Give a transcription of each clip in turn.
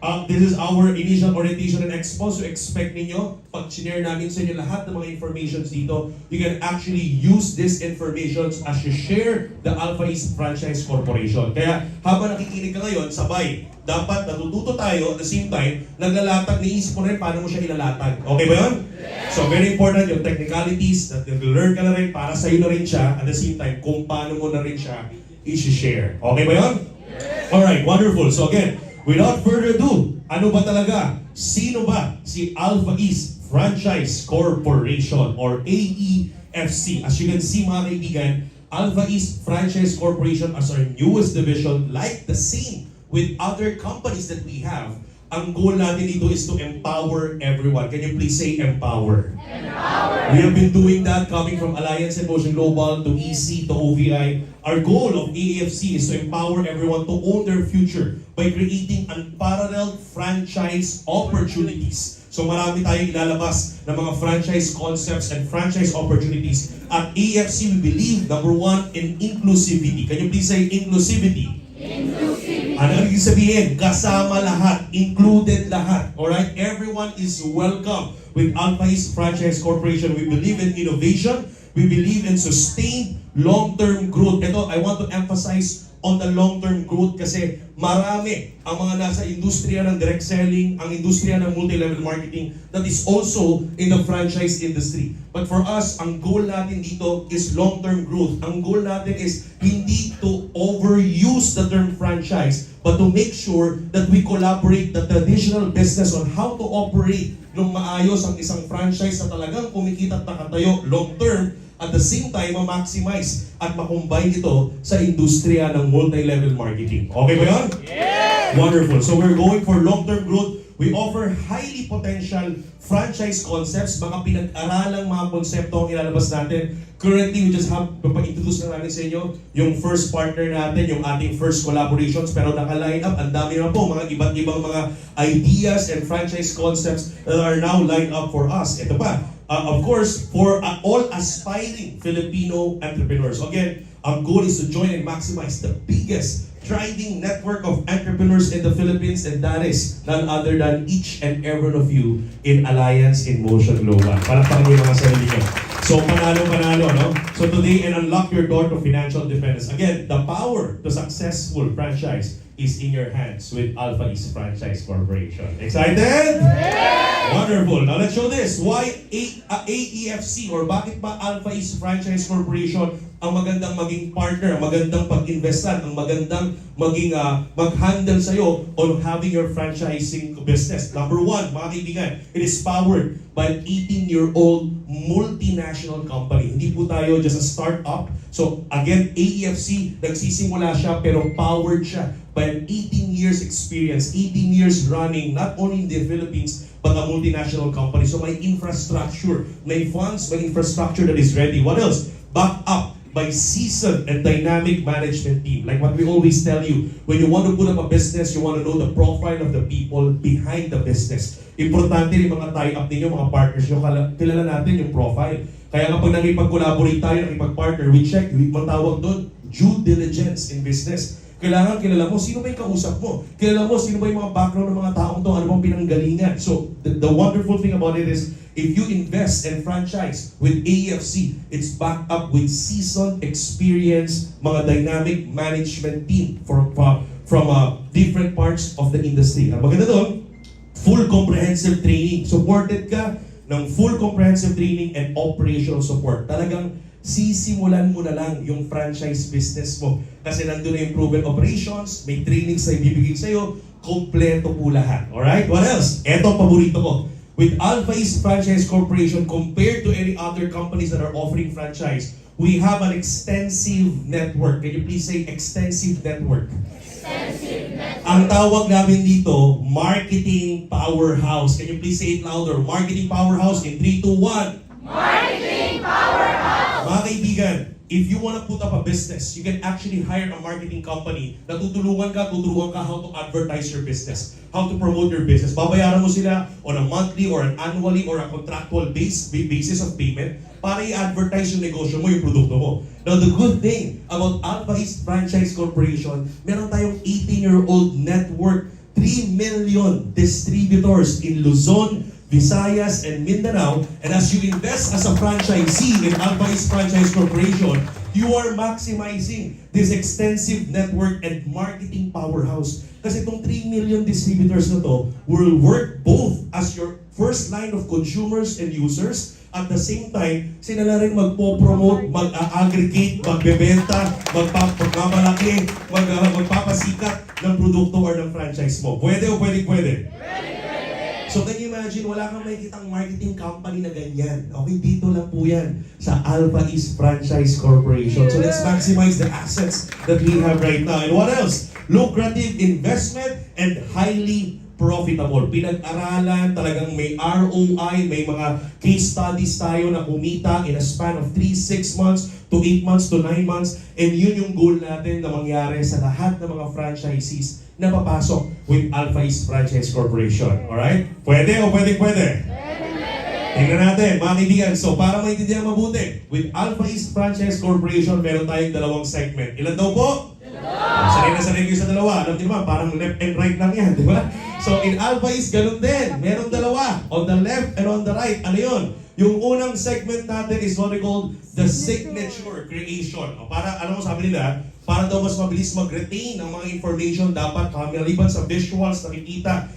This is our initial orientation and expo. So expect ninyo, pag sinare namin sa inyo lahat ng mga informations dito, you can actually use this information as you share the Alpha East Franchise Corporation. Kaya habang nakikinig ka ngayon, sabay, dapat natututo tayo at the same time, naglalatag, naisip mo rin paano mo siya ilalatag. Okay ba yun? So very important yung technicalities that learn ka na rin para sa'yo na rin siya at the same time kung paano mo na rin siya i-share. Okay ba yun? Alright, wonderful. So again, without further ado, ano ba talaga? Sino ba si Alpha East Franchise Corporation or AEFC? As you can see mga kaibigan, Alpha East Franchise Corporation as our newest division, like the same with other companies that we have, ang goal natin dito is to empower everyone. Can you please say empower? Empower! We have been doing that coming from Alliance in Motion Global to EC to OVI. Our goal of AEFC is to empower everyone to own their future by creating unparalleled franchise opportunities. So marami tayong ilalabas ng mga franchise concepts and franchise opportunities. At AEFC, we believe, number one, in inclusivity. Can you please say inclusivity? Inclusivity. Ano ibig sabihin? Kasama lahat, included lahat. Alright? Everyone is welcome with Alpha East Franchise Corporation. We believe in innovation. We believe in sustained long-term growth. Ito, I want to emphasize on the long-term growth kasi marami ang mga nasa industriya ng direct selling, ang industriya ng multi-level marketing that is also in the franchise industry. But for us, ang goal natin dito is long-term growth. Ang goal natin is hindi to overuse the term franchise, but to make sure that we collaborate the traditional business on how to operate ng maayos ang isang franchise na talagang kumikita at nakatayo long-term. At the same time, ma-maximize at ma-combine ito sa industriya ng multi-level marketing. Okay ba yun? Yeah! Wonderful. So we're going for long-term growth. We offer highly potential franchise concepts, mga pinag-aralang mga konsepto ang ilalabas natin. Currently, we just have, pa-introduce na natin sa inyo, yung first partner natin, yung ating first collaborations, pero naka-line up, ang dami na po, mga iba't ibang mga ideas and franchise concepts that are now lined up for us. Ito pa, of course, for all aspiring Filipino entrepreneurs. Again, our goal is to join and maximize the biggest thriving network of entrepreneurs in the Philippines, and that is none other than each and every one of you in Alliance in Motion Global. Para niyo mga sarili nyo. So, panalo-panalo, no? So today, and unlock your door to financial independence. Again, the power to successful franchise is in your hands with Alpha East Franchise Corporation. Excited? Yeah! Wonderful. Now let's show this. Why AEFC or bakit ba Alpha East Franchise Corporation ang magandang maging partner, ang magandang pag-investan, ang magandang maging mag-handle sa'yo on having your franchising business. Number one, mga kaibigan, it is powered by an 18-year-old multinational company. Hindi po tayo just a startup. So again, AEFC, nagsisimula siya pero powered siya by an 18 years experience, 18 years running, not only in the Philippines, but a multinational company. So may infrastructure, may funds, may infrastructure that is ready. What else? Backed up by seasoned and dynamic management team. Like what we always tell you, when you want to put up a business, you want to know the profile of the people behind the business. Importante yung mga tie-up ninyo, mga partners nyo, kilala natin yung profile. Kaya kapag nakipag-collaborate tayo, nakipag-partner, we check, matawag doon, due diligence in business. Kailangan kilala mo, sino ba yung kausap mo? Kilala mo, sino ba yung mga background ng mga taong to, ano bang pinanggalingan? So, the wonderful thing about it is, if you invest and franchise with AEFC, it's backed up with seasoned, experienced, mga dynamic management team from different parts of the industry. Ang maganda doon, full comprehensive training. Supported ka ng full comprehensive training and operational support. Talagang sisimulan mo na lang yung franchise business mo. Kasi nandun na yung proven operations, may trainings na ibibigay sa'yo, kompleto po lahat. Alright? What else? Eto ang paborito ko. With Alpha East Franchise Corporation, compared to any other companies that are offering franchise, we have an extensive network. Can you please say extensive network? Extensive network. Ang tawag namin dito, marketing powerhouse. Can you please say it louder? Marketing powerhouse in 3, 2, 1. Marketing powerhouse. Mga kaibigan, if you want to put up a business, you can actually hire a marketing company na tuturuan ka how to advertise your business, how to promote your business. Babayaran mo sila on a monthly or an annually or a contractual basis of payment para i-advertise yung negosyo mo, yung produkto mo. Now, the good thing about Alpha East Franchise Corporation, meron tayong 18-year-old network 3 million distributors in Luzon, Visayas, and Mindanao. And as you invest as a franchisee in Alpha East Franchise Corporation, you are maximizing this extensive network and marketing powerhouse. Kasi itong 3 million distributors na to will work both as your first line of consumers and users. At the same time, sila na rin magpo-promote, mag-aggregate, magbebenta, magpapamalaki, magpapasikat ng produkto or ng franchise mo. Pwede o pwede? So can you imagine, wala kang makikitang marketing company na ganyan. Okay, dito lang po yan sa Alpha East Franchise Corporation. So let's maximize the assets that we have right now. And what else? Lucrative investment and highly profitable. Pinag-aralan, talagang may ROI, may mga case studies tayo na kumita in a span of 3-6 months to 8 months to 9 months. And yun yung goal natin na mangyari sa lahat ng mga franchisees na papasok with Alpha East Franchise Corporation. Alright? Pwede o pwede? Tingnan natin, mga kaibigan. So, para maintindihan mabuti, with Alpha East Franchise Corporation, meron tayong dalawang segment. Ilan daw po? Sanay kayo sa dalawa. Alam niyo naman, parang left and right lang yan, di ba? So, in Alpha East, ganun din. Meron dalawa. On the left and on the right. Ano yun? Yung unang segment natin is what we call the signature creation. O para, ano mo sabi nila, para daw mas mabilis mag-retain ang mga information, dapat maliban sa visuals, nakikita,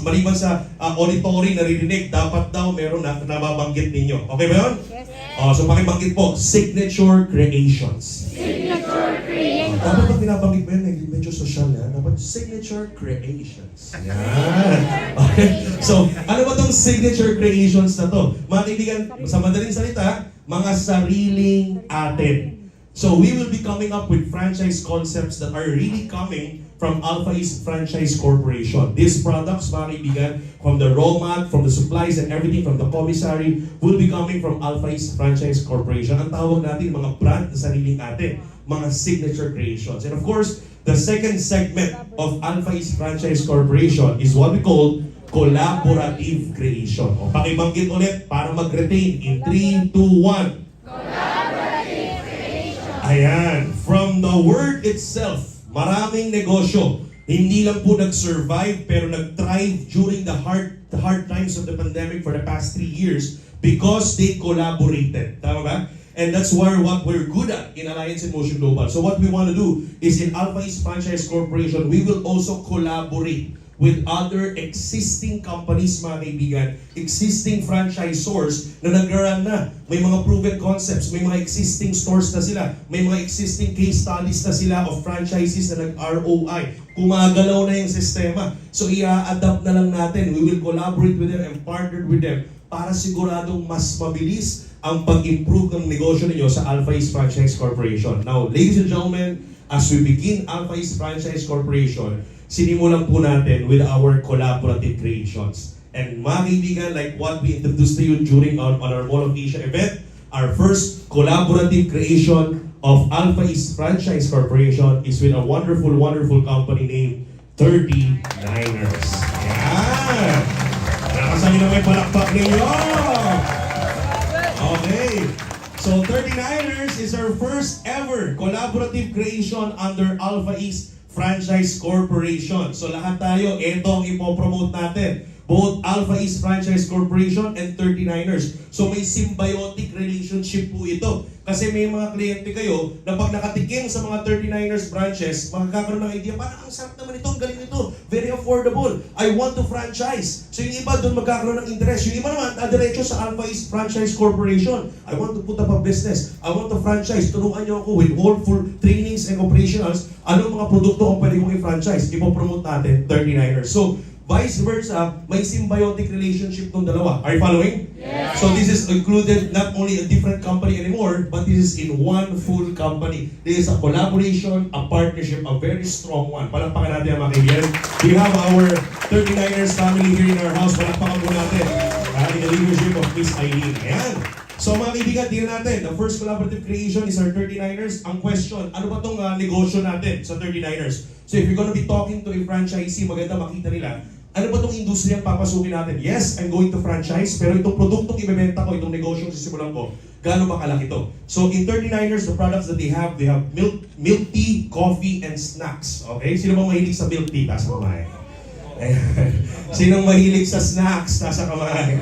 maliban sa auditory, naririnig, dapat daw meron na nababanggit ninyo. Okay ba yun? Yes. So pakibanggit po, signature creations. Signature creations. Dapat pag binabanggit mo yun, medyo social na, dapat signature creations. Yan. Okay. So, ano ba tong signature creations na to? Mga kaibigan, sa madaling salita, mga sariling atin. So we will be coming up with franchise concepts that are really coming from Alpha East Franchise Corporation. These products, mga kaibigan, from the raw mat, from the supplies and everything, from the commissary, will be coming from Alpha East Franchise Corporation. Ang tawag natin, mga brand na sariling atin, mga signature creations. And of course, the second segment of Alpha East Franchise Corporation is what we call collaborative creation. O pakibanggit ulit para mag-retain in 3, 2, 1. Ayan, from the word itself, maraming negosyo, hindi lang po nag-survive pero nag-thrive during the hard times of the pandemic for the past 3 years because they collaborated. Tama ba? And that's what we're good at in Alliance in Motion Global. So what we want to do is in Alpha East Franchise Corporation, we will also collaborate with other existing companies, mga kaibigan, existing franchisors na nag-run na. May mga proven concepts, may mga existing stores na sila, may mga existing case studies na sila of franchises na nag-ROI. Kumagalaw na yung sistema. So i-adapt na lang natin. We will collaborate with them and partner with them para siguradong mas mabilis ang pag-improve ng negosyo ninyo sa Alpha East Franchise Corporation. Now, ladies and gentlemen, as we begin Alpha East Franchise Corporation, sinimulan po natin with our collaborative creations. And mga kaibigan, like what we introduced to you during on our Mall of Asia event, our first collaborative creation of Alpha East Franchise Corporation is with a wonderful, wonderful company named 39ers. Yan! Nakasali na may palakpak ninyo! Okay. So 39ers is our first ever collaborative creation under Alpha East Franchise Corporation. So lahat tayo, ito ang ipopromote natin. Both Alpha East Franchise Corporation and 39ers. So may symbiotic relationship po ito. Kasi may mga kliyente kayo na pag nakatikim sa mga 39ers branches, makakaroon ng idea, parang ang sarap naman ito, ang galing nito, very affordable, I want to franchise. So yung iba doon magkakaroon ng interest. Yung iba naman, diretso sa Alpha East Franchise Corporation. I want to put up a business. I want to franchise. Turuan niyo ako with all full trainings and operationals. Anong mga produkto ang pwede kong i-franchise? Ipopromote natin 39ers. So, vice versa, may symbiotic relationship ng dalawa. Are you following? Yes. So this is included not only a different company anymore, but this is in one full company. This is a collaboration, a partnership, a very strong one. Palakpakan natin ang mga kaibigan. We have our 39ers family here in our house. Palakpakan po natin. In the leadership of Miss Eileen. Ayan. So mga kaibigan, tingnan natin. The first collaborative creation is our 39ers. Ang question, ano ba itong negosyo natin sa 39ers? So if you're gonna be talking to a franchisee, maganda makita nila, ano ba itong industriya ang papasukin natin? Yes, I'm going to franchise, pero itong produktong ibebenta ko, itong negosyong sisimulan ko, gaano ba kalaki ito? So in 39ers, the products that they have milk tea, coffee, and snacks. Okay? Sino bang mahilig sa milk tea? Taas ang kamay. Ayan. Sinong mahilig sa snacks, nasa kamay.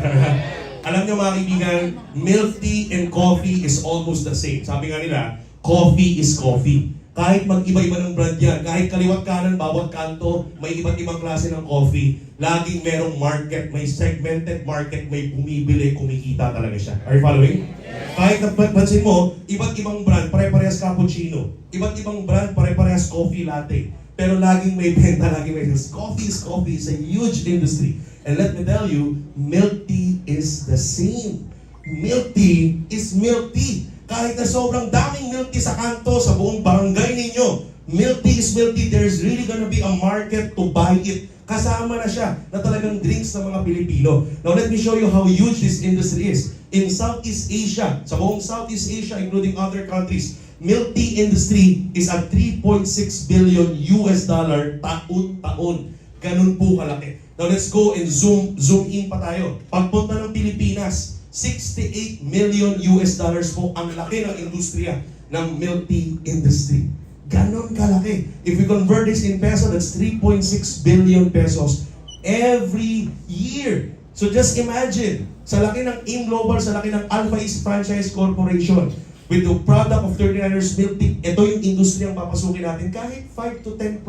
Alam nyo mga kaibigan, milk tea and coffee is almost the same. Sabi nga nila, coffee is coffee. Kahit mag-iba-iba ng brand yan, kahit kaliwat kanan, bawat kanto, may iba't ibang klase ng coffee, laging merong market, may segmented market, may bumibili, kumikita talaga siya. Are you following? Kahit napansin mo, iba't ibang brand, pare-parehas cappuccino. Iba't ibang brand, pare-parehas coffee latte. Pero laging may benta, laging may sales. Coffee is coffee. It's a huge industry. And let me tell you, milk tea is the same. Milk tea is milk tea. Kahit na sobrang daming milk tea sa kanto, sa buong barangay ninyo, milk tea is milk tea. There's really gonna be a market to buy it. Kasama na siya na talagang drinks ng mga Pilipino. Now let me show you how huge this industry is. In Southeast Asia, sa buong Southeast Asia, including other countries, milk tea industry is at 3.6 billion US dollar taon-taon. Ganun po kalaki. Now let's go and zoom in pa tayo. Pagpunta ng Pilipinas, 68 million US dollars po ang laki ng industriya ng milk tea industry. Ganon kalaki. If we convert this in peso, that's 3.6 billion pesos every year. So just imagine, sa laki ng AIM Global, sa laki ng Alpha East Franchise Corporation, with the product of 39ers milk tea, ito yung industriyang papasukin natin. Kahit 5 to 10%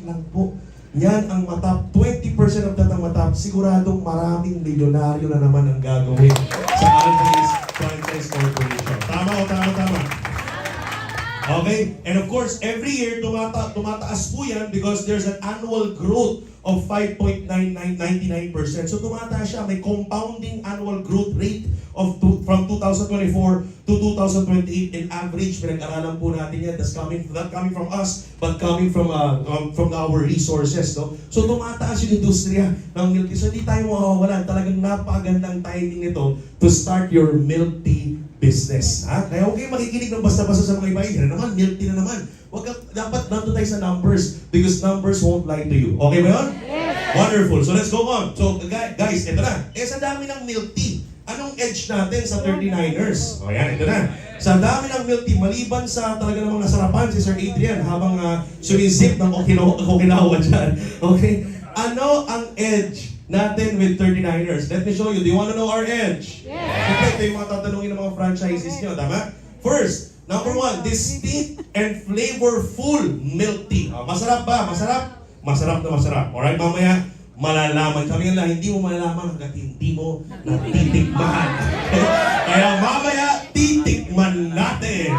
lang po. Yan ang matap. 20% of that ang matap. Siguradong maraming milyonaryo na naman ang gagawin sa Alpha East Franchise Corporation. Tama o tama? Okay? And of course, every year, tumataas po yan because there's an annual growth of 5.99%. So tumataas siya. May compounding annual growth rate of from 2024 to 2028 in average. Pinag-aralan po natin yan. That's not coming from us, but coming from our resources. No? So tumataas yung industriya ng milk tea. So hindi tayo mawawalan. Talagang napakagandang timing nito to start your milk tea business. Ha? Kaya huwag kayong makikinig ng basta-basta sa mga iba. Yan naman, milk tea na naman. Dapat nandun tayo sa numbers because numbers won't lie to you. Okay ba yun? Yes. Wonderful. So let's go on. So guys, ito na. Sa dami ng milk tea, anong edge natin sa 39ers? O yan, ito na. Sa dami ng milk tea, maliban sa talaga namang nasarapan si Sir Adrian habang sumisip ng Okinawa dyan. Okay? Ano ang edge natin with 39ers? Let me show you. Do you want to know our edge? Yes. Okay, ito yung mga tatanungin ng mga franchises nyo. Tama? First, number one, distinct and flavorful milk tea. Masarap ba? Masarap? Masarap na masarap. Alright, mamaya, malalaman. Sabi nga lang, hindi mo malalaman hanggat hindi mo natitikman. Kaya mamaya, titikman natin.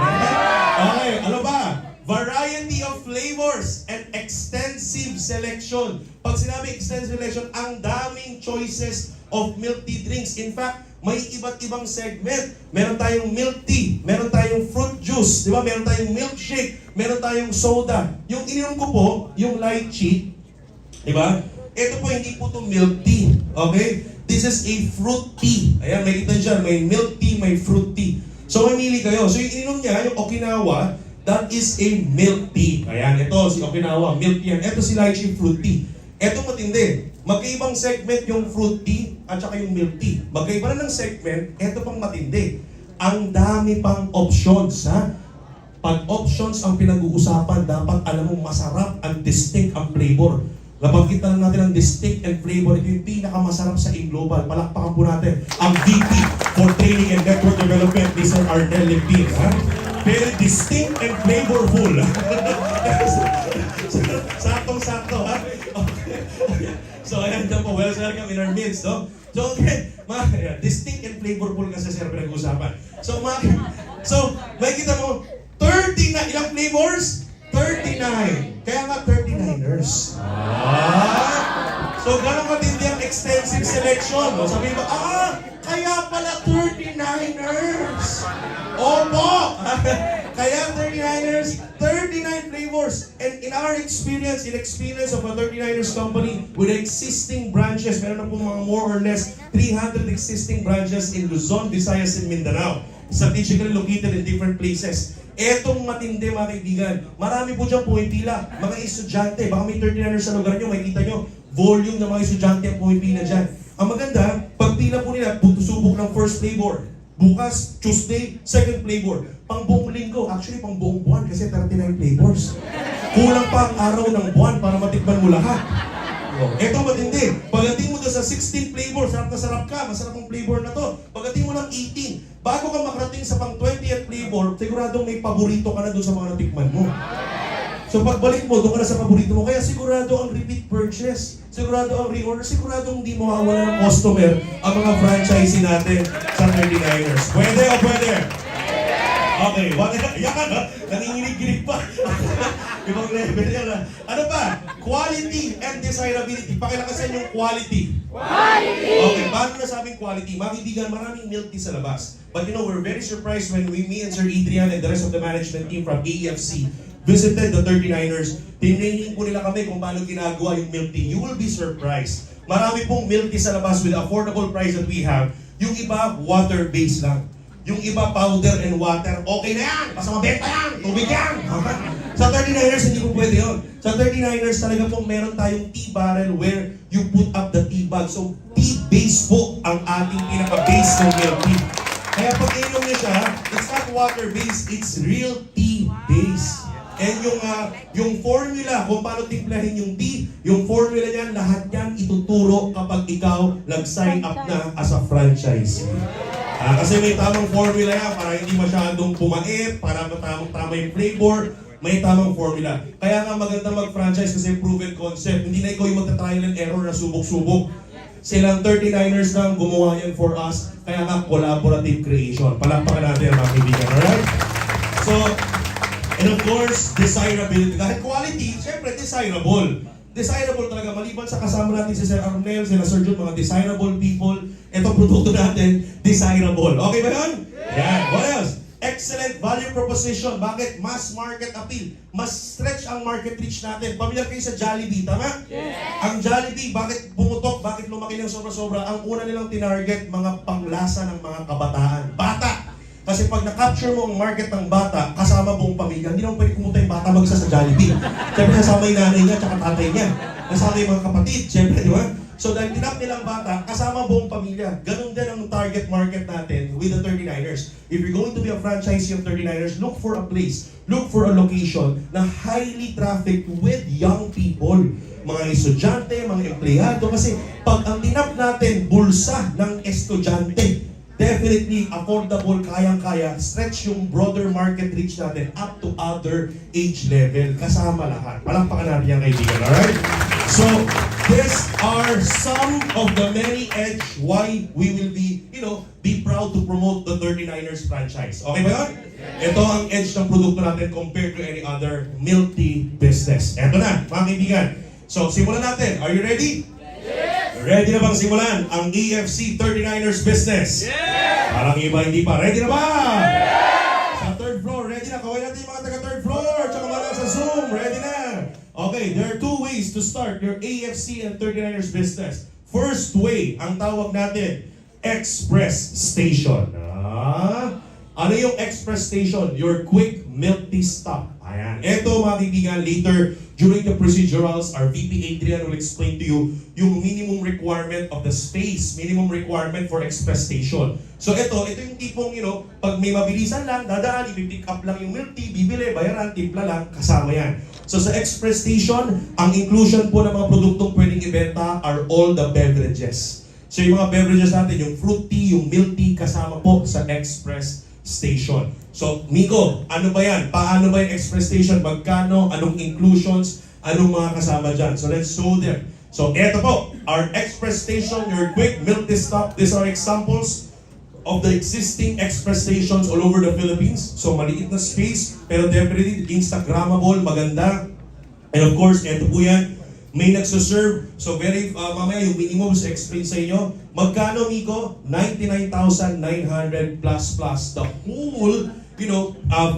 Okay, ano ba? Variety of flavors and extensive selection. Pag sinabi extensive selection, ang daming choices of milk tea drinks. In fact, may iba't ibang segment. Meron tayong milk tea, meron tayong fruit juice, di ba? Meron tayong milkshake, meron tayong soda. Yung ininom ko po, yung lychee, di ba? Ito po, hindi po ito milk tea. Okay? This is a fruit tea. Ayan, may kita dyan, may milk tea, may fruit tea. So, mamili kayo. So, yung ininom niya, yung Okinawa, that is a milk tea. Ayan, ito si Okinawa, milk tea. Ito si lychee, fruit tea. Ito matindi. Magkaibang segment yung fruit tea at saka yung milk tea. Magkaiba na ng segment, ito pang matindi. Ang dami pang options, ha? Pag options ang pinag-uusapan, dapat alam mo masarap ang distinct ang flavor. Napagkita lang natin ang distinct and flavor. Ito yung pinakamasarap sa AIM Global. Palakpakan po natin ang VP for Training and Network Development, Mr. Ardel Limpin. Very distinct and flavorful. Saktong-sakto, ha? Okay. So, ayan dyan po. Welcome in our midst, no? So, okay. Distinct and flavorful kasi sir pinag-uusapan. So, may kita mo, 30 na, ilang flavors? 39. Kaya nga 39ers. So, ganun katindi ang extensive selection. No? Sabi mo, kaya pala 39ers. Opo! Kaya 39ers, 39 flavors. And in our experience, of a 39ers company with existing branches, meron na po mga more or less 300 existing branches in Luzon, Visayas, and Mindanao. Strategically located in different places. Etong matindi mga kaibigan, marami po dyan pumipila. Mga estudyante, baka may 39ers sa lugar nyo, makikita nyo, volume ng mga estudyante ang pumipila dyan. Ang maganda, pagpila po nila, subok ng first flavor. Bukas, Tuesday, second flavor. Pang buong linggo, actually pang buong buwan kasi 39 flavors. Kulang pa ang araw ng buwan para matikman mo lahat. Oh, eto matindi. Pagdating mo doon sa 16 flavor, sarap na sarap ka, masarap ang flavor na to. Pagdating mo ng 18, bago ka makarating sa pang 20th flavor, siguradong may paborito ka na doon sa mga natikman mo. So pagbalik mo, doon ka na sa paborito mo. Kaya sigurado ang repeat purchase, sigurado ang reorder, sigurado hindi mawawala ng customer ang mga franchisee natin sa 39ers. Pwede o pwede? Okay, yan ha? Nanginginig-ginig pa. Ibang level yan ha. Ano pa? Quality and desirability. Pakilakasan yung quality. Quality! Okay, paano nasabing quality? Mga kaibigan, maraming milk tea sa labas. But you know, we're very surprised when me and Sir Adrian and the rest of the management team from AEFC visited the 39ers. Tinraining po nila kami kung paano ginagawa yung milk tea. You will be surprised. Marami pong milk tea sa labas with the affordable price that we have. Yung iba, water-based lang. Yung iba, powder and water. Okay na yan! Basta mabenta yan! Tubig yan! Sa 39ers, hindi po pwede yun. Sa 39ers, talaga pong meron tayong tea barrel where you put up the tea bag. So, tea base po ang ating pinaka-base ng milk tea. Kaya pag inom niya siya, it's not water-based, it's real tea-based. And yung formula, kung paano timplahin yung tea, yung formula niyan, lahat yan ituturo kapag ikaw nag-sign up na as a franchisee. Kasi may tamang formula yan para hindi masyadong pumait, para tamang-tama yung flavor, may tamang formula. Kaya nga maganda mag-franchise kasi proven concept. Hindi na ikaw yung magta-trial and error na subok-subok. Silang 39ers lang gumawa yan for us. Kaya nga collaborative creation. Palakpakan natin ang mga kaibigan, alright? So, and of course, desirability. Dahil quality, syempre desirable. Desirable talaga, maliban sa kasama natin si Sir Arnel, sila Sir Jun, mga desirable people. Itong produkto natin, desirable. Okay ba yun? Yan. What else? Excellent value proposition. Bakit? Mass market appeal. Mas stretch ang market reach natin. Pamilyar kayo sa Jollibee, tama? Yes. Ang Jollibee, bakit pumutok? Bakit lumaki ng sobra-sobra? Ang una nilang tinarget, mga panglasa ng mga kabataan. Bata! Kasi pag na-capture mo ang market ng bata, kasama buong pamilya, hindi naman pwede kumunta yung bata mag-isa sa Jollibee. Siyempre kasama yung nanay niya at tatay niya. Kasama yung mga kapatid, siyempre, di ba? So dahil tinap nilang bata, kasama buong pamilya. Ganun din ang target market natin with the 39ers. If you're going to be a franchisee of 39ers, look for a place, look for a location na highly trafficked with young people. Mga estudyante, mga empleyado. Kasi pag ang tinap natin, bulsa ng estudyante, definitely affordable, kayang-kaya, stretch yung broader market reach natin up to other age level, kasama lahat. Palakpakan natin yan, kaibigan, alright? So, these are some of the many edge why we will be, be proud to promote the 39ers franchise. Okay ba yun? Ito ang edge ng produkto natin compared to any other milk tea business. Ito na, mga kaibigan. So, simulan natin. Are you ready? Ready na bang simulan ang EFC 39ers business? Yeah! Parang iba hindi pa. Ready na ba? Yeah! Sa third floor, ready na. Kaway natin yung mga taga third floor. Tsaka mga sa Zoom, ready na. Okay, there are two ways to start your AFC and 39ers business. First way, ang tawag natin, Express Station. Ano yung Express Station? Your quick milk tea stop. Ayan. Ito mga kaibigan, later during the procedurals, our VP Adrian will explain to you yung minimum requirement of the space, minimum requirement for Express Station. So ito yung tipong, pag may mabilisan lang, dadaan, i-pick up lang yung milk tea, bibili, bayaran, timpla lang, kasama yan. So sa Express Station, ang inclusion po ng mga produktong pwedeng ibenta are all the beverages. So yung mga beverages natin, yung fruit tea, yung milk tea, kasama po sa Express Station. So, Miko, ano ba yan? Paano ba yung Express Station? Magkano? Anong inclusions? Anong mga kasama dyan? So, let's show them. So, eto po, our Express Station, your quick milk tea stop. These are examples of the existing Express Stations all over the Philippines. So, maliit na space, pero definitely Instagrammable, maganda. And of course, eto po yan, may nagsaserve. So, mamaya yung minimum sa explain sa inyo. Magkano, Miko? 99,900 plus the whole,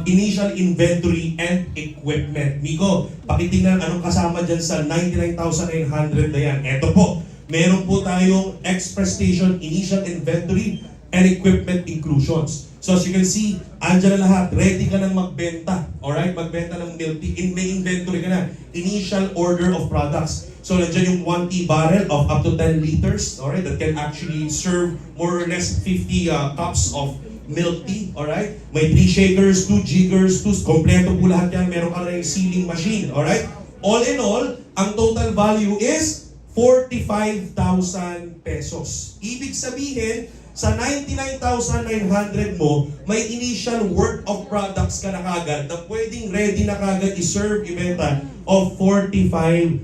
initial inventory and equipment. Miko, pakitingnan anong kasama dyan sa 99,900 na yan. Eto po, meron po tayong Express Station initial inventory and equipment inclusions. So as you can see, andyan na lahat. Ready ka nang magbenta. Alright? Magbenta ng milk tea. May inventory ka na. Initial order of products. So nandiyan yung 1 tea barrel of up to 10 liters. Alright? That can actually serve more or less 50 cups of milk tea. Alright? May 3 shakers, 2 jiggers, 2. Kompleto po lahat yan. Meron ka na yung sealing machine. Alright? All in all, ang total value is 45,000 pesos. Ibig sabihin, sa 99,900 mo, may initial worth of products ka na kagad na pwedeng ready na kagad i-serve, ibenta of 45,000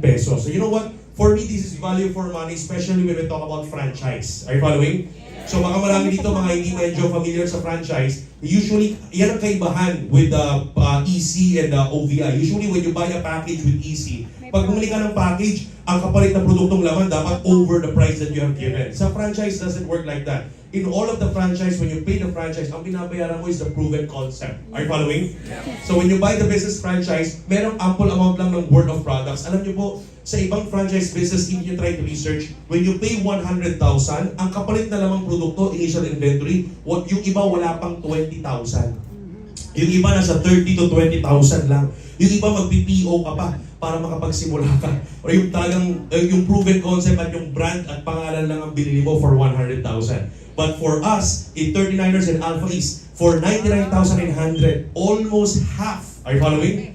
pesos. So you know what? For me, this is value for money, especially when we talk about franchise. Are you following? So baka marami dito mga hindi medyo familiar sa franchise. Usually, yan ang kaibahan with EC and OVI. Usually, when you buy a package with EC, pag bumili ka ng package, ang kapalit na produktong laman dapat over the price that you have given. Sa franchise, doesn't work like that. In all of the franchise, when you pay the franchise, ang binabayaran mo is the proven concept. Are you following? So when you buy the business franchise, merong ample amount lang ng worth of products. Alam niyo po, sa ibang franchise business, if you try to research, when you pay 100,000, ang kapalit na lamang produkto, initial inventory, yung iba wala pang 20,000. Yung iba nasa 30 to 20,000 lang. Yung iba mag-PPO ka pa para makapagsimula ka. Or yung talagang, yung proven concept at yung brand at pangalan lang ang binili mo for 100,000. But for us, in 39ers and Alpha East, for 99,900, almost half, are you following?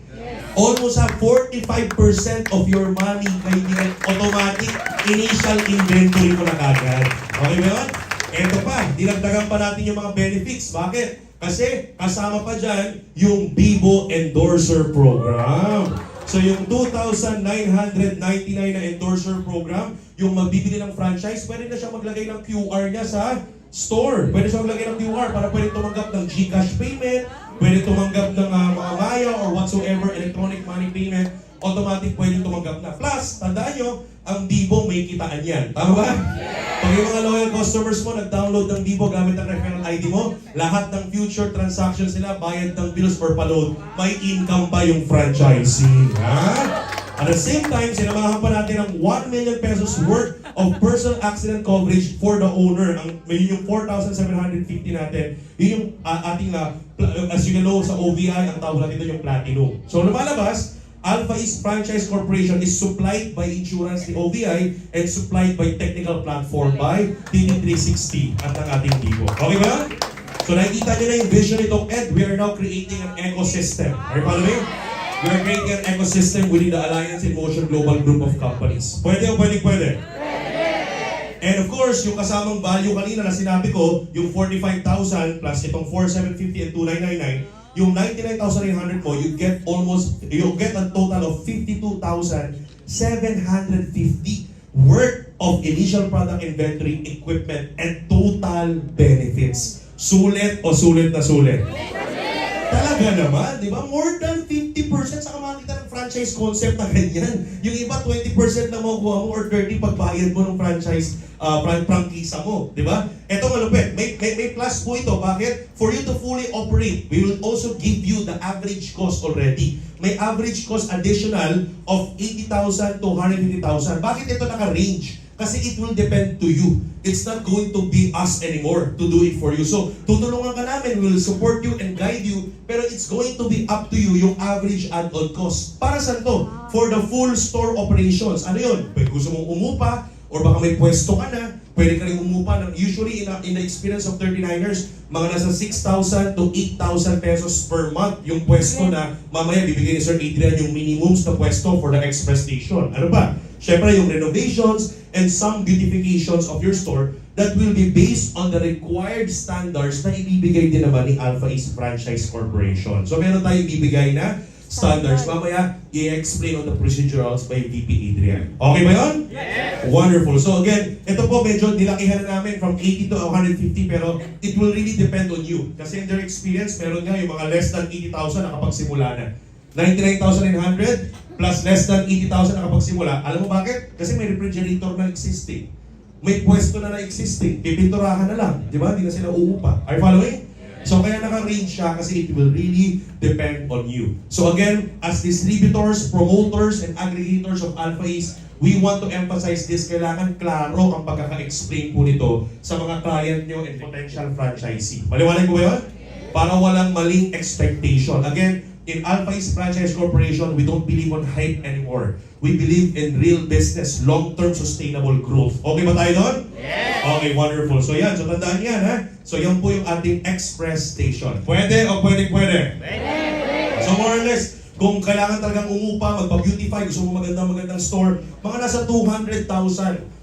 Almost half, 45% of your money, kaibigan, automatic initial inventory mo na kagad. Okay ba yun? Eto pa, dinagdagan pa natin yung mga benefits. Bakit? Kasi kasama pa dyan yung Bibo Endorser Program. So yung 2,999 na endorser program, yung magbibili ng franchise, pwede na siya maglagay ng QR niya sa store. Pwede siya maglagay ng QR para pwede tumanggap ng GCash payment, pwede tumanggap ng mga Maya or whatsoever electronic money payment, automatic pwede tumanggap na. Plus, tandaan nyo, ang Bibo may kitaan yan. Tama ba? Pag yung mga loyal customers mo nag-download ng Bibo gamit ang referral ID mo, lahat ng future transactions nila, bayad ng bills or paload, may income pa yung franchisee. Ha? At the same time, sinamahan pa natin ng 1 million pesos worth of personal accident coverage for the owner. Yun yung 4,750 natin. Yun yung ating, as you know, sa OVI, ang tawag natin doon yung platinum. So lumalabas, Alpha East Franchise Corporation is supplied by insurance ni OVI and supplied by technical platform by TD360 at ang ating Bibo. Okay ba? So nakikita nyo na yung vision nitong Ed. We are now creating an ecosystem. Are you following? We are creating an ecosystem within the Alliance in Motion Global Group of Companies. Pwede o pwede? Pwede. And of course, yung kasamang value kanina na sinabi ko, yung 45,000 plus itong 4,750 and 2,999, yung 99,800 mo, you get a total of 52,750 worth of initial product inventory, equipment, and total benefits. Sulit o sulit na sulit? Talaga naman, di ba? More than 50% sa kamakita ng franchise concept na ganyan. Yung iba, 20% na makukuha mo or 30% pagbayad mo ng franchise prangkisa mo, di ba? Ito malupit, may plus po ito. Bakit? For you to fully operate, we will also give you the average cost already. May average cost additional of 80,000 to 150,000. Bakit ito naka-range? Kasi it will depend to you. It's not going to be us anymore to do it for you. So, tutulungan ka namin, we will support you and guide you, pero it's going to be up to you yung average add-on cost. Para saan to? For the full store operations. Ano yun? Pwede gusto mong umupa, or baka may pwesto ka na, pwede ka rin umupa ng, usually in the experience of 39ers, mga nasa 6,000 to 8,000 pesos per month yung pwesto na mamaya bibigyan ni Sir Adrian yung minimums na pwesto for the express station. Ano ba? Siyempre yung renovations and some beautifications of your store that will be based on the required standards na ibibigay din naman ni Alpha East Franchise Corporation. So meron tayong ibibigay na standards. Mamaya, i-explain on the procedurals by VP Adrian. Okay ba yun? Yes! Wonderful. So again, ito po medyo nilakihan na namin from 80 to 150 pero it will really depend on you. Kasi in their experience, meron nga yung mga less than 80,000 nakapagsimula na. 99,900 plus less than 80,000 nakapagsimula. Alam mo bakit? Kasi may refrigerator na existing. May pwesto na existing. Pipinturahan na lang. Di ba? Hindi na sila uupa. Are you following? So kaya naka-range siya kasi it will really depend on you. So again, as distributors, promoters, and aggregators of Alpha East, we want to emphasize this. Kailangan klaro ang pagkaka-explain po nito sa mga client nyo and potential franchisee. Maliwanag ko ba yun? Para walang maling expectation. Again, in Alpha East Franchise Corporation, we don't believe on hype anymore. We believe in real business, long-term sustainable growth. Okay ba tayo doon? Yes! Okay, wonderful. So yan, so tandaan yan ha. So yan po yung ating express station. Pwede o pwede? Pwede! So more or less, Kung kailangan talagang umupa, magpa-beautify, gusto mo magandang store, mga nasa 200,000,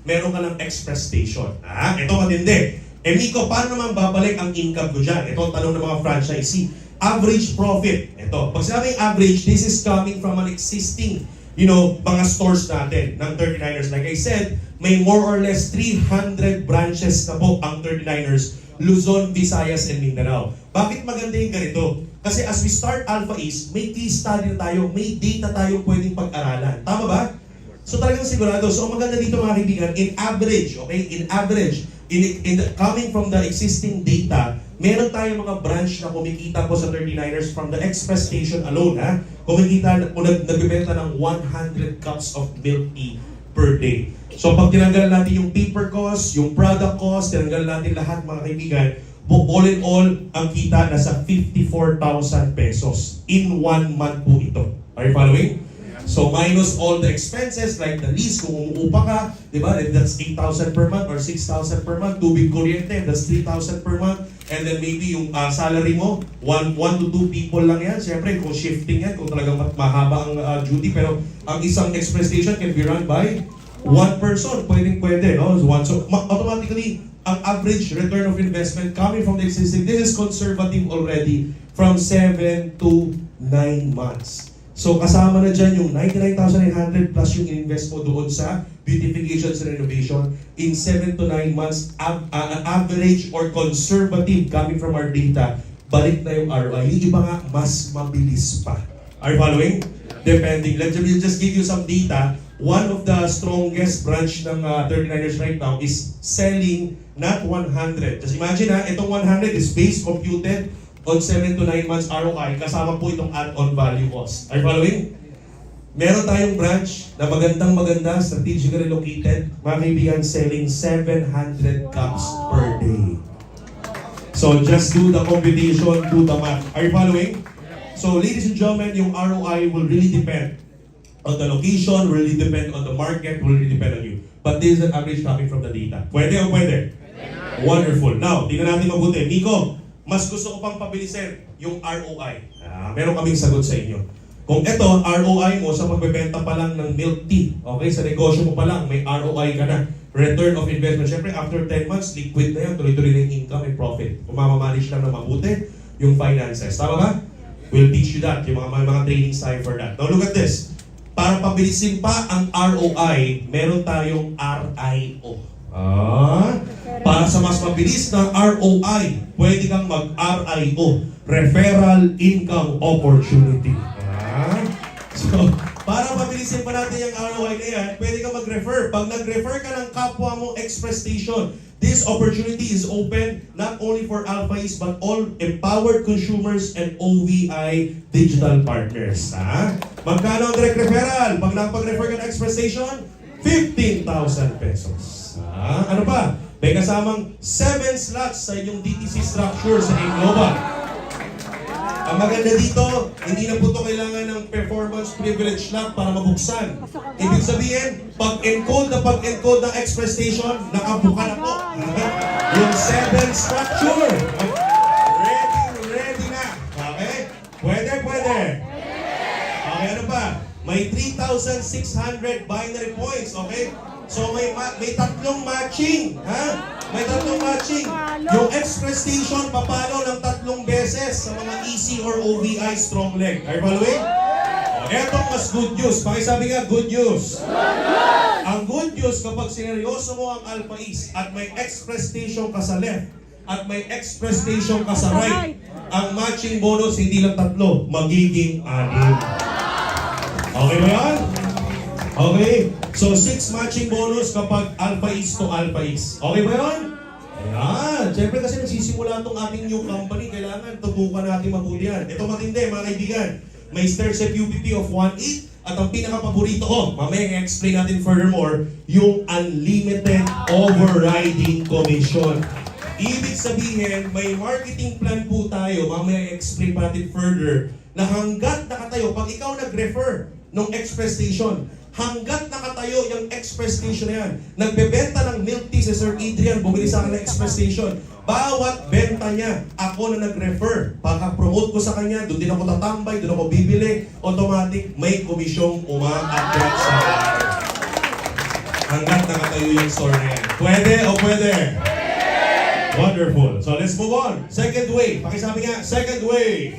meron ka ng express station. Ito matindi. Miko, paano naman babalik ang income ko dyan? Ito ang tanong ng mga franchisee. Average profit. Ito. Pag sinabing average, this is coming from an existing, mga stores natin ng 39ers. Like I said, may more or less 300 branches na po ang 39ers, Luzon, Visayas, and Mindanao. Bakit maganda yung ganito? Kasi as we start Alpha East, may case study na tayo, may data tayo pwedeng pag-aralan. Tama ba? So talagang sigurado. So maganda dito mga kaibigan, in average, coming from the existing data, meron tayong mga branch na kumikita po sa 39ers from the express station alone, kumikita, nagbibenta ng 100 cups of milk tea per day. So pag tinanggal natin yung paper cost, yung product cost, tinanggal natin lahat mga kaibigan, all in all, ang kita nasa 54,000 pesos in 1 month po ito. Are you following? So minus all the expenses like the lease, kung umuupa ka, di ba? If that's 8,000 per month or 6,000 per month, tubig kuryente, that's 3,000 per month. And then maybe yung salary mo, 1 to 2 people lang yan. Siyempre, kung shifting yan, kung talagang mahaba ang duty, pero ang isang express station can be run by 1 person. Pwede, no? So automatically, ang average return of investment coming from the existing, this is conservative already, from 7 to 9 months. So kasama na dyan yung 99,900 plus yung invest mo doon sa beautifications and renovation in 7 to 9 months, average or conservative coming from our data, balik na yung ROI. Yung iba nga, mas mabilis pa. Are you following? Depending. Let me just give you some data. One of the strongest branch ng 39ers right now is selling not 100. Just imagine itong 100 is base computed on 7 to 9 months ROI, kasama po itong add-on value cost. Are you following? Meron tayong branch na maganda, strategically located, mga kaibigan, selling 700 cups per day. So just do the computation, do the math. Are you following? So ladies and gentlemen, yung ROI will really depend on the location, will really depend on the market, will really depend on you. But this is an average coming from the data. Pwede o pwede? Wonderful. Now, tingnan natin mabuti. Nico, mas gusto ko pang pabilisin yung ROI. Meron kaming sagot sa inyo. Kung ito, ROI mo sa pagbebenta pa lang ng milk tea, okay, sa negosyo mo pa lang, may ROI ka na. Return of investment. Siyempre, after 10 months, liquid na yan, tuloy-tuloy na yung income and profit. Kung mamamanage lang na mabuti, yung finances. Tama ba? We'll teach you that. Yung mga trainings tayo for that. Now, look at this. Para pabilisin pa ang ROI, meron tayong RIO. Para sa mas mabilis na ROI, pwede kang mag-RIO, Referral Income Opportunity. So, para mabilisin pa natin yung ROI na yan, pwede kang mag-refer. Pag nag-refer ka ng kapwa mo express station, this opportunity is open not only for Alpha East but all empowered consumers and OVI digital partners. Magkano ang direct referral? Pag nakapag-refer ka ng express station, 15,000 pesos. Ano pa? May kasamang 7 slots sa inyong DTC structure sa Global. Ang maganda dito, hindi na po ito kailangan ng performance privilege slot para mabuksan. Ibig sabihin, pag-encode ng express station, nakabuka na po. Yung 7 structure. Ready na. Okay? Pwede. Okay, ano pa? May 3,600 binary points, okay? So may tatlong matching, May tatlong matching. Yung express station papalo ng 3 beses sa mga EC or OVI strong leg. Are you following? Etong mas good news. Pakisabi nga, good news. Ang good news, kapag sineryoso mo ang Alpha East at may express station ka sa left at may express station ka sa right, ang matching bonus hindi lang 3, magiging 6. Okay ba yan? Okay. So 6 matching bonus kapag Alpha East to Alpha East. Okay ba yun? Ayan. Siyempre kasi nagsisimula itong ating new company, kailangan tutukan natin mabuti yan. Ito matindi mga kaibigan. May stair-step UPP of 1.8 at ang pinaka-paborito ko, mamaya i-explain natin furthermore, yung unlimited overriding commission. Ibig sabihin, may marketing plan po tayo, mamaya i-explain pa natin further, na hanggat nakatayo, pag ikaw nag-refer ng express station, hanggat nakatayo yung express station na yan, nagbebenta ng milk tea si Sir Adrian, bumili sa akin ng express station, Bawat benta niya, ako na nag-refer. Pagka-promote ko sa kanya, doon din ako tatambay, doon ako bibili, automatic may komisyong umaakyat sa akin. Hanggat nakatayo yung store na yan. Pwede o pwede? Wonderful. So let's move on. Second way. Pakisabi nga, second way.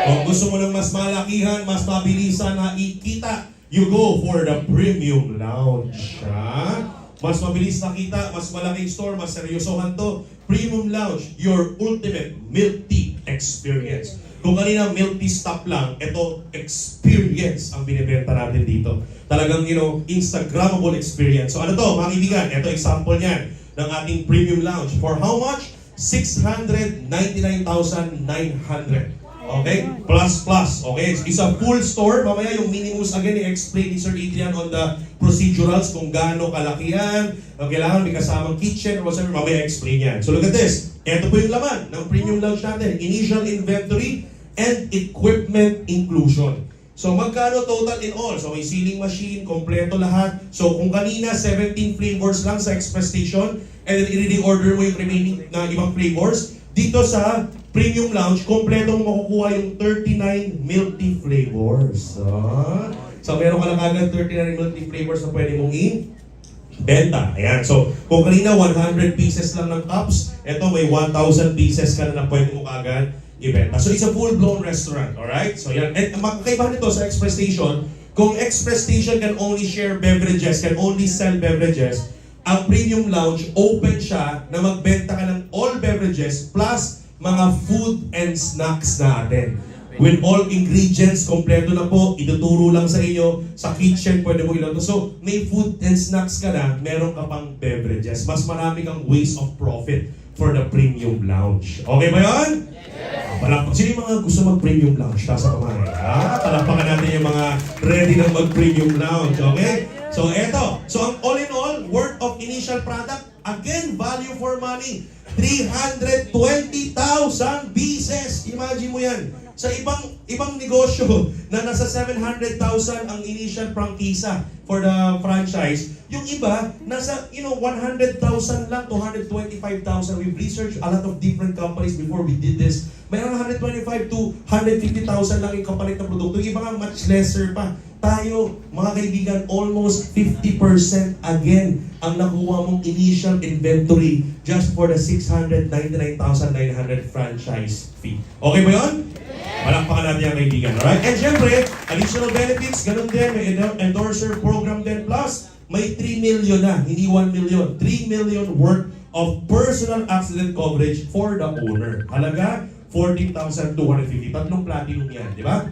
Kung gusto mo ng mas malakihan, mas mabilisan na ikita, you go for the premium lounge. Ha? Mas mabilis nakita, mas malaking store, mas seryosohan to. Premium lounge, your ultimate milk tea experience. Kung kanina milk tea stop lang, ito experience ang binibenta natin dito. Talagang, Instagrammable experience. So ano to, mga kaibigan, ito example niyan ng ating premium lounge. For how much? 699,900. Okay? Plus. Okay? It's a full store. Mamaya yung minimums again, i-explain ni Sir Adrian on the procedurals kung gaano kalaki yan. Kailangan may kasamang kitchen or whatever. Mamaya explain yan. So look at this. Ito po yung laman ng premium lounge natin. Initial inventory and equipment inclusion. So magkano total in all? So may sealing machine, kompleto lahat. So kung kanina 17 flavors lang sa Express Station and then i-reorder mo yung remaining na ibang flavors, dito sa Premium Lounge, kompleto mo makukuha yung 39 milk tea flavors. So meron ka lang agad 39 milk tea flavors na pwede mong i-benta. Ayan. So kung kanina 100 pieces lang ng cups, eto may 1,000 pieces ka na pwede mo agad ibenta. So it's a full-blown restaurant, alright? So yan. And ang makakaiba nito sa Express Station, kung Express Station can only share beverages, can only sell beverages, ang Premium Lounge, open siya na magbenta ka ng all beverages plus mga food and snacks natin. With all ingredients, kompleto na po, ituturo lang sa inyo, sa kitchen, pwede mo ilang. So, may food and snacks ka na, meron ka pang beverages. Mas marami kang ways of profit for the Premium Lounge. Okay ba yun? Palakpak. Sino yung mga gusto mag-premium lounge? Tasa kamay. Palakpakan natin yung mga ready na mag-premium lounge. Okay? So, eto. So, ang all in all, worth of initial product, again, value for money. 320,000 pieces. Imagine mo yan. Sa ibang negosyo na nasa 700,000 ang initial prangkisa for the franchise, yung iba nasa 100,000 lang to 125,000. We've researched a lot of different companies before we did this. Mayroon 125 to 150,000 lang yung kapalit na produkto. Yung iba nga much lesser pa. Tayo, mga kaibigan, almost 50% again ang nakuha mong initial inventory just for the 699,900 franchise fee. Okay ba yun? Palakpakan natin yung kaibigan, alright? And syempre, additional benefits, ganun din, may endorser program din, plus may 3 million na, hindi 1 million. 3 million worth of personal accident coverage for the owner. Halaga, 14,250. Tatlong platinum yan, di ba?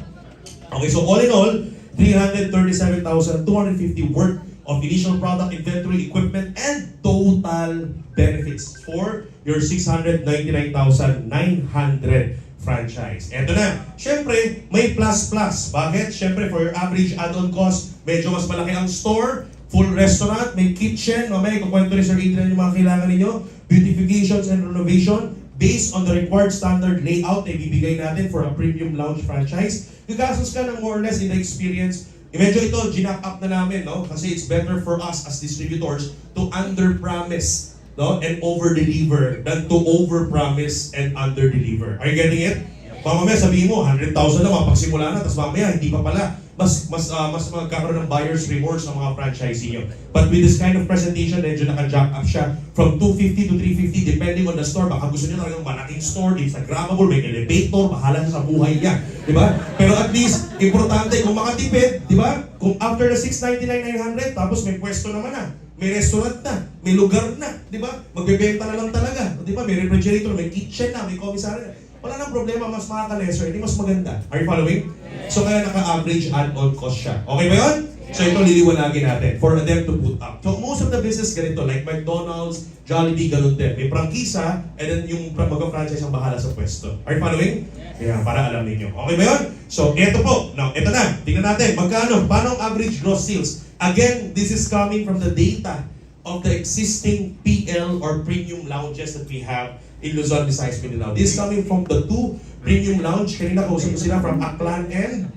Okay, so all in all, 337,250 worth of initial product, inventory, equipment, and total benefits for your 699,900 franchise. Eto na. Siyempre, may plus-plus. Bakit? Siyempre, for your average add-on cost, medyo mas malaki ang store, full restaurant, may kitchen, mamaya kukwento ni Sir Adrian yung mga kailangan ninyo, beautifications and renovation, based on the required standard layout na ibibigay natin for a premium lounge franchise. Gagastos ka ng more or less in the experience. Medyo ito, ginack up na namin, no? Kasi it's better for us as distributors to under-promise, no? And over-deliver than to over-promise and under-deliver. Are you getting it? Mamaya sabihin mo, 100,000 na mapagsimula na, tapos mamaya hindi pa pala. Mas magkakaroon ng buyer's remorse ng mga franchisee nyo. But with this kind of presentation, medyo naka-jack up siya from 250 to 350 depending on the store. Baka gusto nyo talagang malaking store, Instagrammable, may elevator, bahala sa buhay niya. Di ba? Pero at least, importante, kung makatipid, di ba? Kung after the 699,900, tapos may pwesto naman na. May restaurant na, may lugar na, di ba? Magbebenta na lang talaga. Di ba? May refrigerator, may kitchen na, may commissary na. Wala nang problema, mas makaka-lesser, hindi mas maganda. Are you following? So kaya naka-average add-on cost siya. Okay ba yun? So ito liliwanagin natin for them to put up. So most of the business ganito, like McDonald's, Jollibee, ganun din. May prangkisa, and then yung mag-franchise ang bahala sa pwesto. Are you following? Yeah, para alam ninyo. Okay ba yun? So ito po. Now, ito na. Tingnan natin. Magkano? Paano ang average gross sales? Again, this is coming from the data of the existing PL or premium lounges that we have in Luzon, Visayas, Mindanao. This is coming from the two premium lounge. Kanina kausap ko sila from Aklan and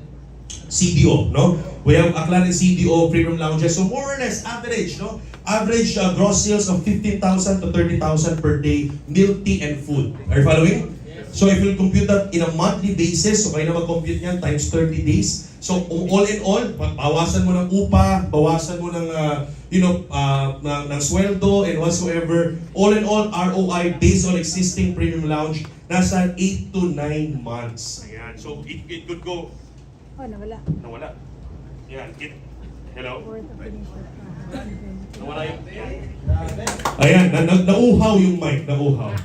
CDO, no? We have Aklan and CDO premium lounges. So more or less average, no? Average gross sales of 15,000 to 30,000 per day, milk tea and food. Are you following? So if you compute that in a monthly basis, so kayo na mag-compute yan times 30 days. So all in all, bawasan mo ng upa, bawasan mo ng ng sweldo and whatsoever. All in all, ROI based on existing premium lounge, nasa 8 to 9 months. Ayan. So it could go. Oh, nawala. Nawala. Yan. Hello? Worth of finisher. Nawala yung... Ayan. Nauhaw yung mic. Nauhaw.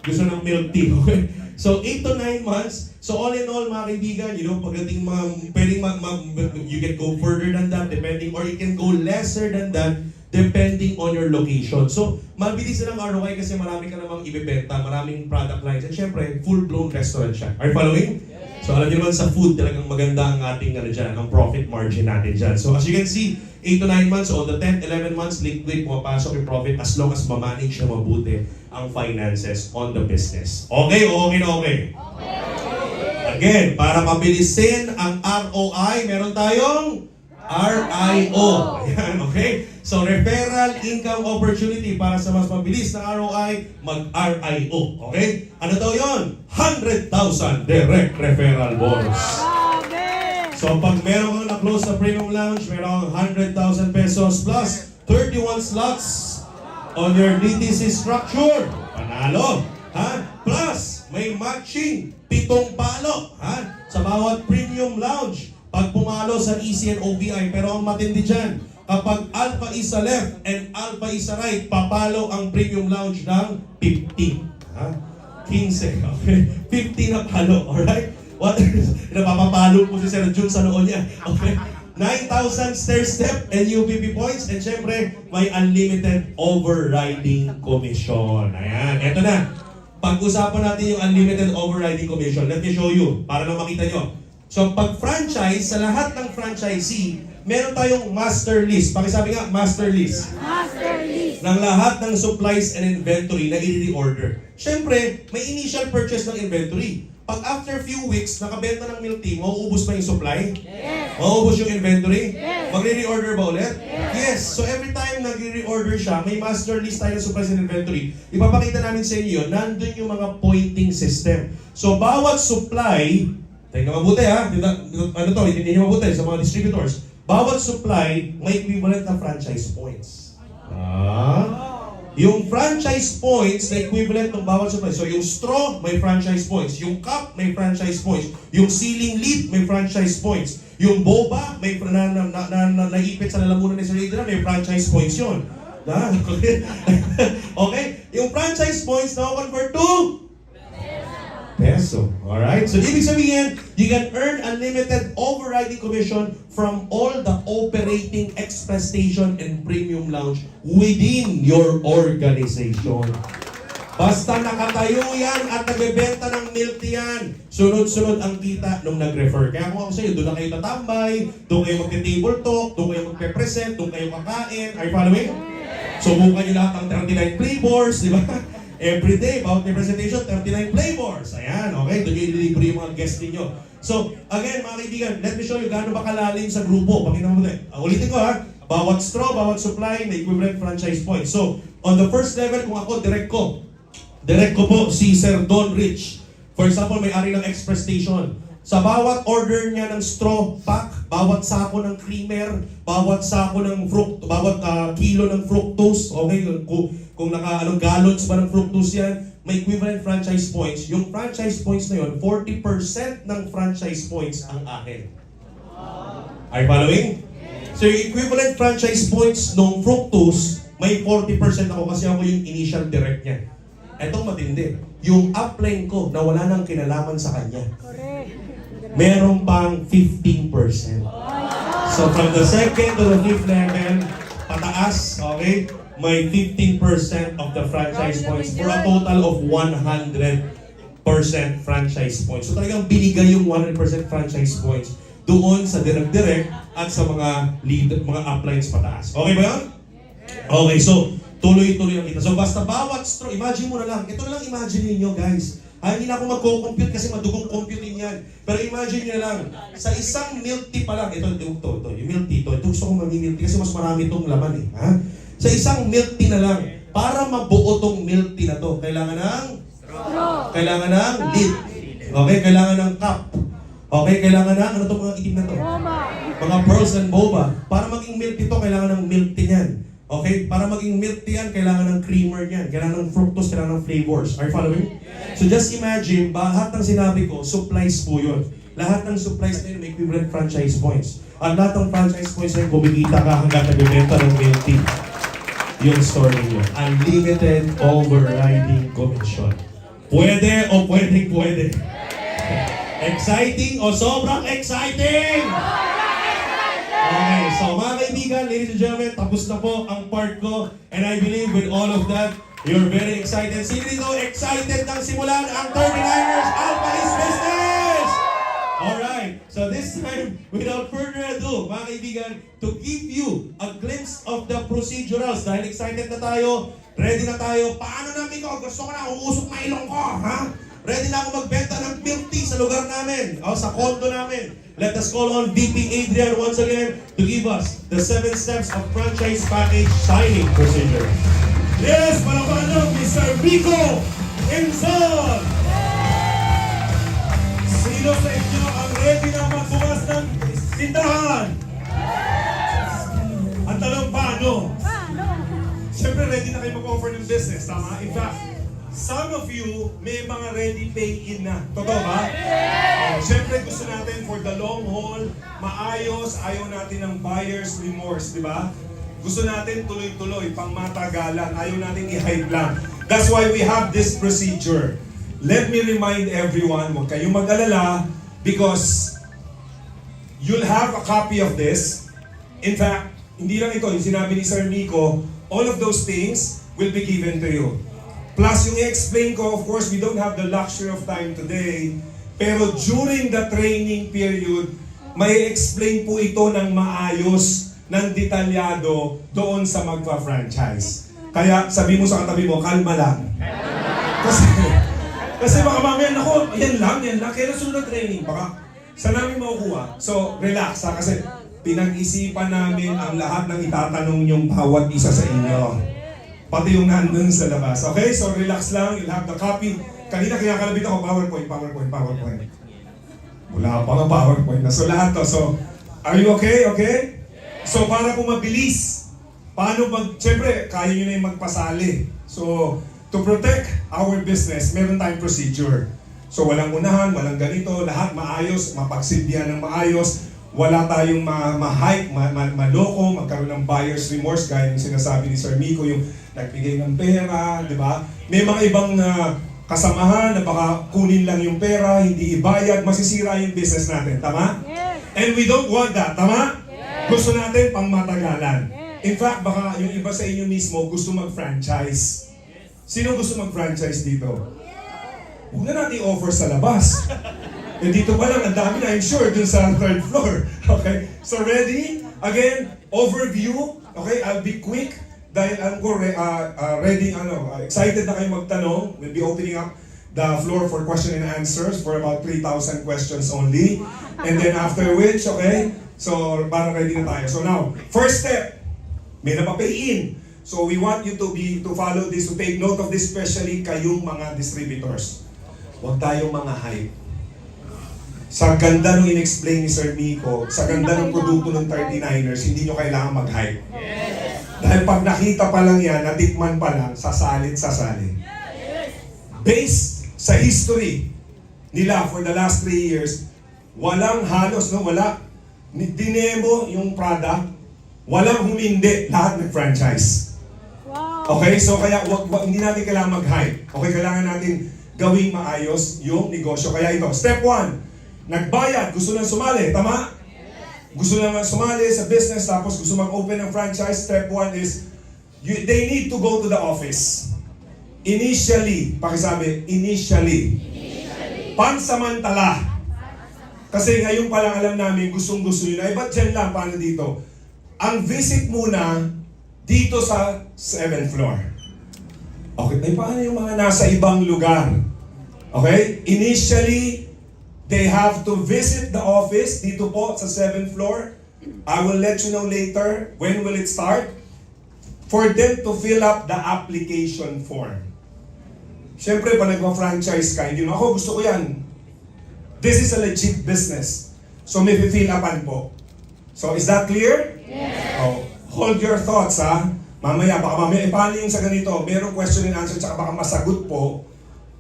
Gusto ng milk tea. Okay? So 8 to 9 months. So all in all, mga kaibigan, pagdating you can go further than that depending, or you can go lesser than that depending on your location. So, mabilis na ng ROI kasi marami ka namang ibebenta, maraming product lines, at syempre, full-blown restaurant siya. Are you following? So, alam niyo naman sa food, talagang maganda ang ating ang profit margin natin dyan. So, as you can see, 8 to 9 months, o the 10, 11 months, liquid, pumapasok yung profit as long as mamanage na mabuti ang finances on the business. Okay o okay na okay? Again, para mabilisin ang ROI, meron tayong RIO. Ayan, okay? So, referral income opportunity para sa mas mabilis na ROI, mag-RIO. Okay? Ano daw yun? 100,000 direct referral bonus. So, pag meron kang na-close sa premium lounge, meron kang 100,000 pesos plus 31 slots on your DTC structure. Panalo. Ha? Plus, may matching 7 palo. Ha? Sa bawat premium lounge. Pag pumalo sa EC and OBI, pero ang matindi dyan, kapag alpha is sa left and alpha is sa right, papalo ang premium lounge ng 50. Ha? 15. Okay? 50 na palo. Alright? What? Napapapalo po si Sir Jun sa noon niya. Okay? 9,000 stair step and UPP points, and syempre, may unlimited overriding commission. Ayan, eto na. Pag-usapan natin yung unlimited overriding commission. Let me show you, para na makita nyo. So, pag franchise, sa lahat ng franchisee, meron tayong master list. Pakisabi nga, master list. Master list. Ng lahat ng supplies and inventory na i-reorder. Siyempre, may initial purchase ng inventory. Pag after few weeks, nakabenta ng milk tea, mauubos pa yung supply? Yes. Mauubos yung inventory? Yes. Magre-reorder ba ulit? Yes. So every time nagre-reorder siya, may master list tayo ng supplies and inventory. Ipapakita namin sa inyo, nandun yung mga pointing system. So bawat supply, tingnan mabuti ha, hindi nyo mabuti sa mga distributors. Bawat supply, may equivalent na franchise points. Yung franchise points na equivalent ng bawat supply. So yung straw, may franchise points. Yung cup, may franchise points. Yung ceiling lid, may franchise points. Yung boba, may naipit sa lalamunan ni Sir Adrian, may franchise points yun. Okay? Yung franchise points na convert to peso. Alright? So, ibig sabihin, you can earn unlimited overriding commission from all the operating express station and premium lounge within your organization. Basta nakatayo yan at nagbebenta ng milk tea yan, sunod-sunod ang kita nung nag-refer. Kaya kung ako sa iyo, doon na kayo tatambay, doon kayo magte-table talk, doon kayo magpe-present, doon kayo kakain. Are you following? Subukan nyo lahat ng 39 flavors, di ba? Every day, about the presentation, 39 flavors. Ayan, okay? Doon yung i-deliver yung mga guests ninyo. So, again, mga kaibigan, let me show you gaano ba kalalim sa grupo. Pakita mo muna. Ulitin ko ha. Bawat straw, bawat supply, may equivalent franchise points. So, on the first level, kung ako, direct ko po si Sir Don Rich. For example, may-ari ng express station. Sa bawat order niya ng straw pack, bawat sako ng creamer, bawat sako ng bawat kilo ng fructose, okay? Kung gallons ba ng fructose yan, may equivalent franchise points. Yung franchise points na yun, 40% ng franchise points ang akin. Are you following? So yung equivalent franchise points ng fructose, may 40% ako kasi ako yung initial direct niya. Etong matindi. Yung upline ko na wala nang kinalaman sa kanya, Correct. meron pang 15%. So from the second to the fifth level, pataas, okay? May 15% of the franchise points for a total of 100% franchise points. So talagang binigay yung 100% franchise points doon sa direct at sa mga mga uplines pataas. Okay ba yun? Okay, so tuloy-tuloy ang kita. So basta bawat straw, imagine mo na lang, ito na lang imagine niyo guys. Hindi na ako magko-compute kasi madugong computing yan. Pero imagine nyo lang, sa isang milk tea pa lang, ito, yung milk tea, ito gusto ko mami-milk tea kasi mas marami itong laman eh. Ha? Sa isang milk tea na lang, para mabuo tong milk tea na to, kailangan ng kailangan ng lid. Okay, kailangan ng cup. Okay, kailangan ng, ano itong mga itim na to? Mga pearls and boba. Para maging milk tea to, kailangan ng milk tea yan. Okay? Para maging milk tea yan, kailangan ng creamer yan. Kailangan ng fructose, kailangan ng flavors. Are you following? So just imagine, lahat ng sinabi ko, supplies po yun. Lahat ng supplies na yun may equivalent franchise points. At lahat ng franchise points na yun, kumikita ka hanggang nagbibenta ng milk tea. Yung store ninyo. Unlimited overriding commission. Pwede o pwede? Exciting o sobrang exciting? Okay, so mga kaibigan, ladies and gentlemen, tapos na po ang part ko. And I believe with all of that, you're very excited. Sino dito excited nang simulan ang 39ers Alpha East Business? Alright, so this time, without further ado, mga kaibigan, to give you a glimpse of the procedurals. Dahil excited na tayo, ready na tayo. Paano namin ko? Gusto ko na uusok na ilong ko, ha? Ready na ako magbenta ng milk tea sa lugar namin, o sa condo namin. Let us call on VP Adrian once again to give us the 7 steps of franchise package signing procedure. Yes, palapanan Mr. Vico Enzon! Sino sa inyo ang ready na magbukas ng tindahan? Ang tanong paano? Siyempre ready na kayo mag-offer ng business, tama? In fact, some of you may mga ready pay-in na. Totoo ba? Siyempre gusto natin for the long haul, maayos, ayaw natin ng buyer's remorse, di ba? Gusto natin tuloy-tuloy, pang matagalan, ayaw natin i-hype lang. That's why we have this procedure. Let me remind everyone, huwag kayong mag-alala because you'll have a copy of this. In fact, hindi lang ito, yung sinabi ni Sir Nico, all of those things will be given to you. Plus, yung i-explain ko, of course, we don't have the luxury of time today. Pero during the training period, may explain po ito ng maayos, ng detalyado doon sa magpa-franchise. Kaya sabi mo sa katabi mo, kalma lang. Kasi baka mamaya, naku, yan lang. Kaya sunod na training, baka saan namin makukuha? So, relax ha, kasi pinag-isipan namin ang lahat ng itatanong yung bawat isa sa inyo. Pati yung nandun sa labas. Okay? So relax lang. You'll have the copy. Kanina kinakalabit ako, PowerPoint. Wala pa nga PowerPoint na. So lahat to. So, are you okay? Okay? So para po mabilis, siyempre, kaya nyo na yung magpasali. So, to protect our business, meron tayong procedure. So walang unahan, walang ganito, lahat maayos, mapagsilbihan ng maayos. Wala tayong ma-hype, maloko, magkaroon ng buyer's remorse gaya ng sinasabi ni Sir Miko, yung nagbigay ng pera, di ba? May mga ibang kasamahan na baka kunin lang yung pera, hindi ibayad, masisira yung business natin, tama? Yes. And we don't want that, tama? Yes. Gusto natin pang matagalan. Yes. In fact, baka yung iba sa inyo mismo gusto mag-franchise. Sino gusto mag-franchise dito? Huwag na natin i-offer sa labas. And dito pa lang, ang dami na, I'm sure, dun sa 3rd floor. Okay? So ready? Again, overview. Okay? I'll be quick. Dahil alam ko, ready, excited na kayo magtanong. We'll be opening up the floor for question and answers for about 3,000 questions only. And then after which, okay? So, parang ready na tayo. So now, first step, may napapay-in. So we want you to follow this, to take note of this, especially kayong mga distributors. Huwag tayong mga hype. Sa ganda nung in-explain ni Sir Miko, sa ganda ng produkto ng 39ers, hindi nyo kailangan mag-hype. Yes. Dahil pag nakita pa lang yan, natikman pa lang, sasalit. Yes. Based sa history nila for the last 3 years, walang halos, dinemo yung product, walang humindi, lahat nag-franchise. Wow. Okay, so kaya hindi natin kailangan mag-hype. Okay, kailangan natin gawing maayos yung negosyo. Kaya ito, step 1, nagbayad, gusto nang sumali, tama? Gusto nang sumali sa business, tapos gusto mag-open ng franchise. Step 1 is, they need to go to the office. Initially, pakisabi, initially. Pansamantala. Kasi ngayon pa lang alam namin, gustong-gusto nyo na. Eh, ba't dyan lang? Paano dito? Ang visit muna, dito sa 7th floor. Okay, eh paano yung mga nasa ibang lugar? Okay? Initially, they have to visit the office dito po sa 7th floor. I will let you know later when will it start for them to fill up the application form. Siyempre, pag nagpa-franchise ka, hindi mo, ako gusto ko yan. This is a legit business. So may fill upan po. So is that clear? Yes. Oh, hold your thoughts ha. Mamaya, baka mamaya, paano yung sa ganito? Merong question and answer, tsaka baka masagot po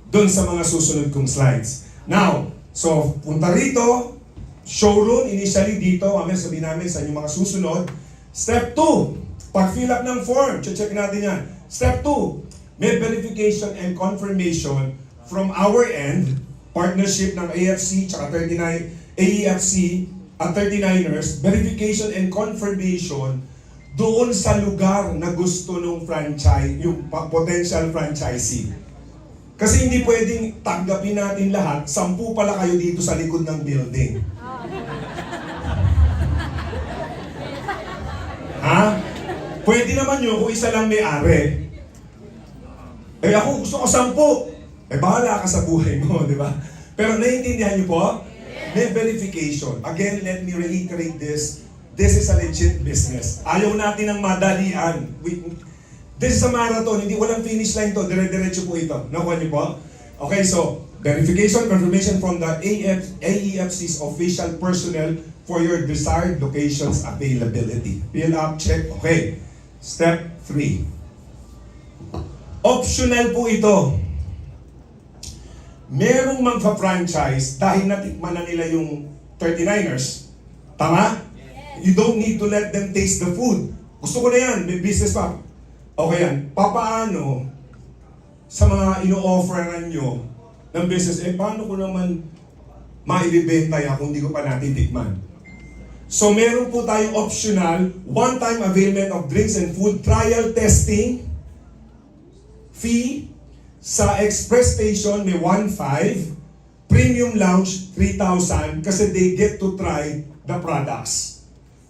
dun sa mga susunod kong slides. Now, so punta rito, showroom, initially dito, mamaya sabihin namin sa inyong mga susunod. Step 2, pag-fill up ng form, check natin yan. Step 2, may verification and confirmation from our end, partnership ng AFC, tsaka 39, AEFC at 39ers, verification and confirmation doon sa lugar na gusto ng franchise, yung potential franchisee. Kasi hindi pwedeng tanggapin natin lahat, 10 pala kayo dito sa likod ng building. Ha? Pwede naman yun kung isa lang may-ari. Eh ako gusto ko 10. Eh bahala ka sa buhay mo, di ba? Pero naiintindihan niyo po? May verification. Again, let me reiterate this. This is a legit business. Ayaw natin ng madalian. This is a marathon. Hindi walang finish line to. Dire-diretso po ito. Nakuha niyo po? Okay, so, verification, confirmation from the AEFC's official personnel for your desired locations availability. Fill up, check. Okay. Step 3. Optional po ito. Merong magpa-franchise dahil natikman na nila yung 39ers. Tama? You don't need to let them taste the food. Gusto ko na yan, may business pa. Okay yan. Papaano sa mga ino-offeran nyo ng business, paano ko naman maibibenta yan kung hindi ko pa natitikman? So meron po tayong optional, one-time availment of drinks and food, trial testing, fee, sa express station may 1.5, premium lounge 3,000 kasi they get to try the products.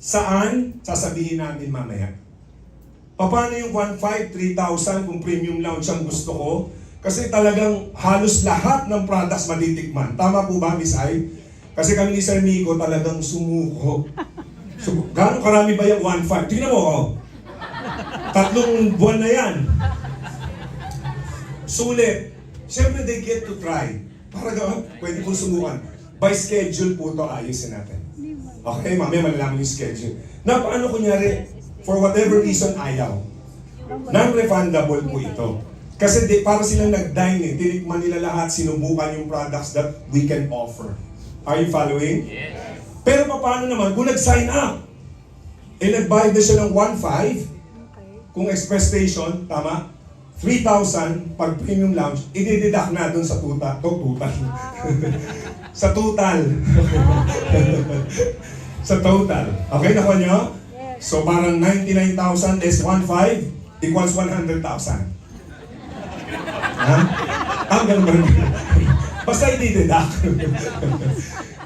Saan? Sasabihin natin mamaya. Paano yung 1.5, 3,000 kung premium lounge ang gusto ko? Kasi talagang halos lahat ng products matitikman. Tama po ba, Miss Ai? Kasi kami ni Sir Miko talagang sumuko. So, gaano karami ba yung 1.5? Tingnan mo, oh. 3 buwan na yan. Sulit. Siyempre, they get to try. Para gawin, pwede po sumukan. By schedule po ito, ayusin natin. Okay, mamaya malalaman yung schedule. Na paano kunyari, for whatever reason, ayaw. Non-refundable po ito. Kasi para silang nag-dine eh, tinikman nila lahat, sinubukan yung products that we can offer. Are you following? Yes. Pero paano naman, kung nag-sign up, nagbayad na siya ng 1.5, kung express station, tama? 3,000 pag premium lounge, i-deduct na dun sa total. Sa total. Sa total. Okay, nakuha nyo? So parang 99,000 less 1.5 equals 100,000. Ha? Ganun ba rin? Basta i-deduct.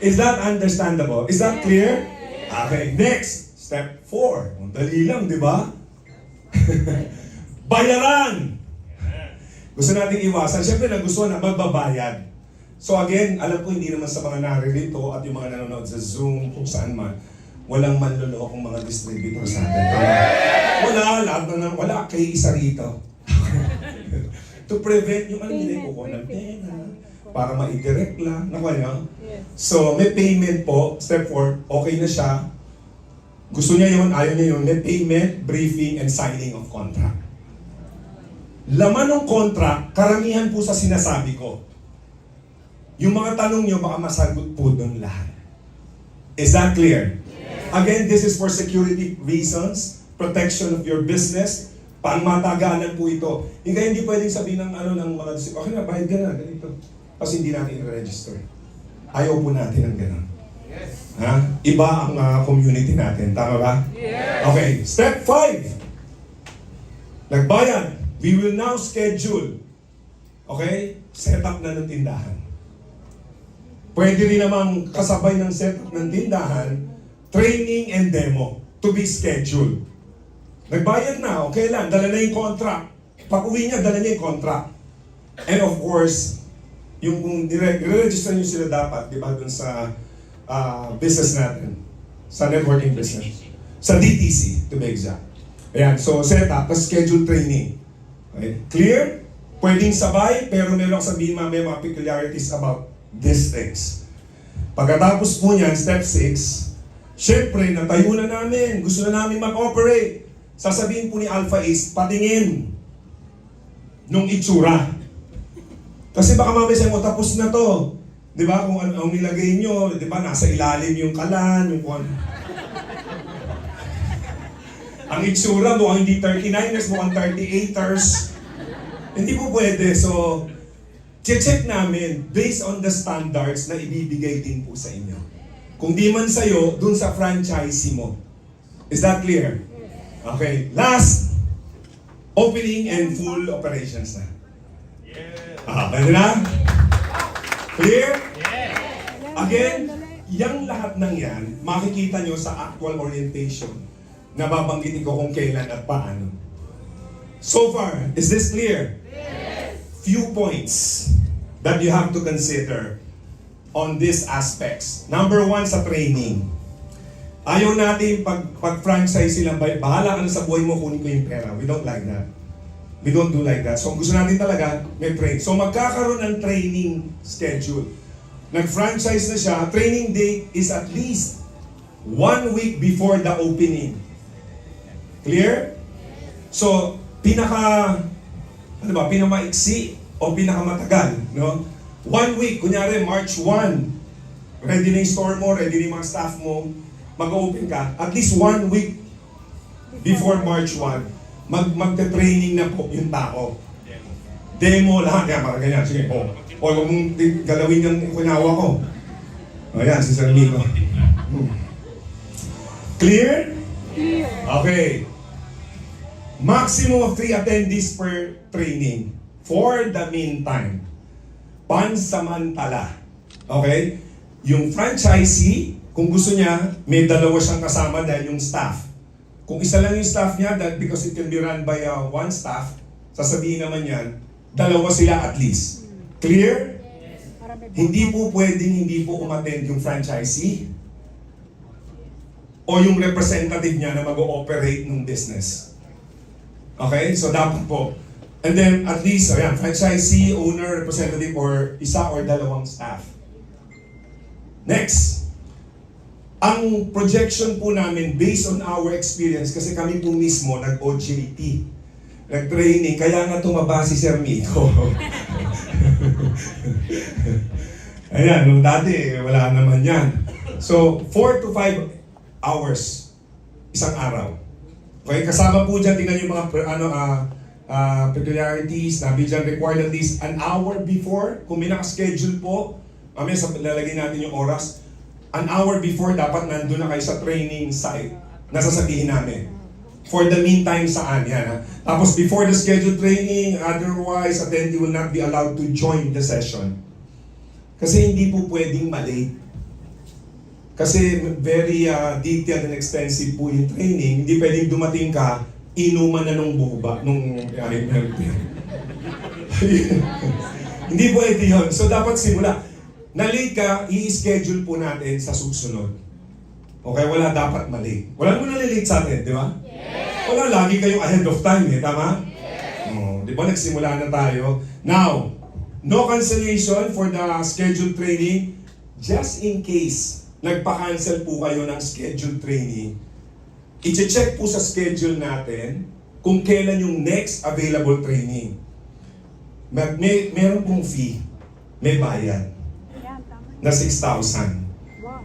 Is that understandable? Is that clear? Okay, next. Step 4. Ang dali lang, di ba? Bayaran! Gusto natin iwasan. Siyempre, nagustuhan na magbabayad. So again, alam ko hindi naman sa mga naririto at yung mga nanonood sa Zoom, kung saan man, walang manlolokong mga distributor sa atin. Wala kay isa rito. To prevent yung hindi ko ng pera, para ma-direct lang. Nakuha niyo? So, may payment po. Step 4, okay na siya. Gusto niya yun, ayaw niya yun. May payment, briefing, and signing of contract. Laman ng contract, karamihan po sa sinasabi ko. Yung mga tanong nyo, baka masagot po doon lahat. Is that clear? Yes. Again, this is for security reasons, protection of your business, pangmatagalan po ito. Hindi pwedeng sabihin ng mga disip, okay na, bayad ka na, ganito. Kasi hindi natin i-register. Ayaw po natin ng gano'n. Yes. Ha? Iba ang community natin, tama ba? Yes. Okay, step 5. Nagbayad. We will now schedule, okay, setup na ng tindahan. Pwede rin namang kasabay ng setup ng tindahan, training and demo to be scheduled. Nagbayad na, okay lang, dala na yung contract. Pag uwi niya, dala niya yung contract. And of course, yung kung i-register nyo sila dapat, di ba, dun sa business natin, sa networking business. Sa DTC, to be exact. Ayan, so set up, tapos schedule training. Okay? Clear? Pwedeng sabay, pero meron akong sabihin mamaya mga peculiarities about these things. Pagkatapos po niyan, step 6, syempre, natayo na namin, gusto na namin mag-operate. Sasabihin po ni Alpha Ace, patingin nung itsura. Kasi baka mamaya sa'yo mo, tapos na to. Di ba? Kung ano ang nilagay nyo, di ba? Nasa ilalim yung kalan, yung kung ano. Ang itsura, mukhang hindi 39ers, mukhang 38ers. Hindi po pwede. So, check namin based on the standards na ibibigay din po sa inyo. Kung di man sa'yo, dun sa franchisee mo. Is that clear? Okay. Last, opening and full operations na. Pwede na? Clear? Again, yung lahat ng yan, makikita nyo sa actual orientation na babanggitin ko kung kailan at paano. So far, is this clear? Few points that you have to consider on these aspects. Number 1, sa training. Ayaw natin pag-franchise silang, bahala ka na sa buhay mo, kunin ko yung pera. We don't like that. We don't do like that. So gusto natin talaga, may train. So magkakaroon ng training schedule. Nag-franchise na siya, training date is at least 1 week before the opening. Clear? So, pinamaiksi o pinakamatagal, no? 1 week, kunyari March 1, ready na yung store mo, ready na yung mga staff mo, mag-open ka, at least 1 week before March 1, magte-training na po yung tao. Demo lahat, yan, mga ganyan, sige po. O huwag mong galawin yung kunawa ko. O yan, si Sir Nico. Clear? Okay. Maximum of 3 attendees per training. For the meantime, pansamantala. Okay? Yung franchisee, kung gusto niya, may 2 siyang kasama dahil yung staff. Kung isa lang yung staff niya, that because it can be run by 1 staff, sasabihin naman yan, 2 sila at least. Clear? Hindi po pwedeng hindi po umattend yung franchisee o yung representative niya na mag-ooperate ng business. Okay? So dapat po. And then at least, ayan, franchisee, owner, representative, or isa or 2 staff. Next. Ang projection po namin based on our experience, kasi kami po mismo nag-OJT, nag-training, kaya nga tumaba si Sir Miko. Ayan, nung dati, wala naman yan. So, 4 to 5 hours, isang araw. Okay, kasama po dyan, tingnan yung mga peculiarities, nabi dyan required at least an hour before. Kung may nakaschedule po, mamaya lalagay natin yung oras, an hour before dapat nandun na kayo sa training site na sasabihin namin. For the meantime, saan? Yan, ha? Tapos before the scheduled training, otherwise, attendee will not be allowed to join the session. Kasi hindi po pwedeng malate. Kasi very detailed and extensive po yung training. Hindi pwedeng dumating ka, inuman na nung buba, nung hindi pwede yun. So dapat simula. Na-late ka, i-schedule po natin sa susunod. Okay, wala dapat mali. Wala mo na-late sa atin, di ba? Yes! Wala, lagi kayong ahead of time, tama? Yes! Oh, di ba, nagsimula na tayo. Now, no cancellation for the scheduled training. Just in case, nagpa-cancel po kayo ng scheduled training, i-check po sa schedule natin kung kailan yung next available training. Meron pong fee, may bayad na 6,000.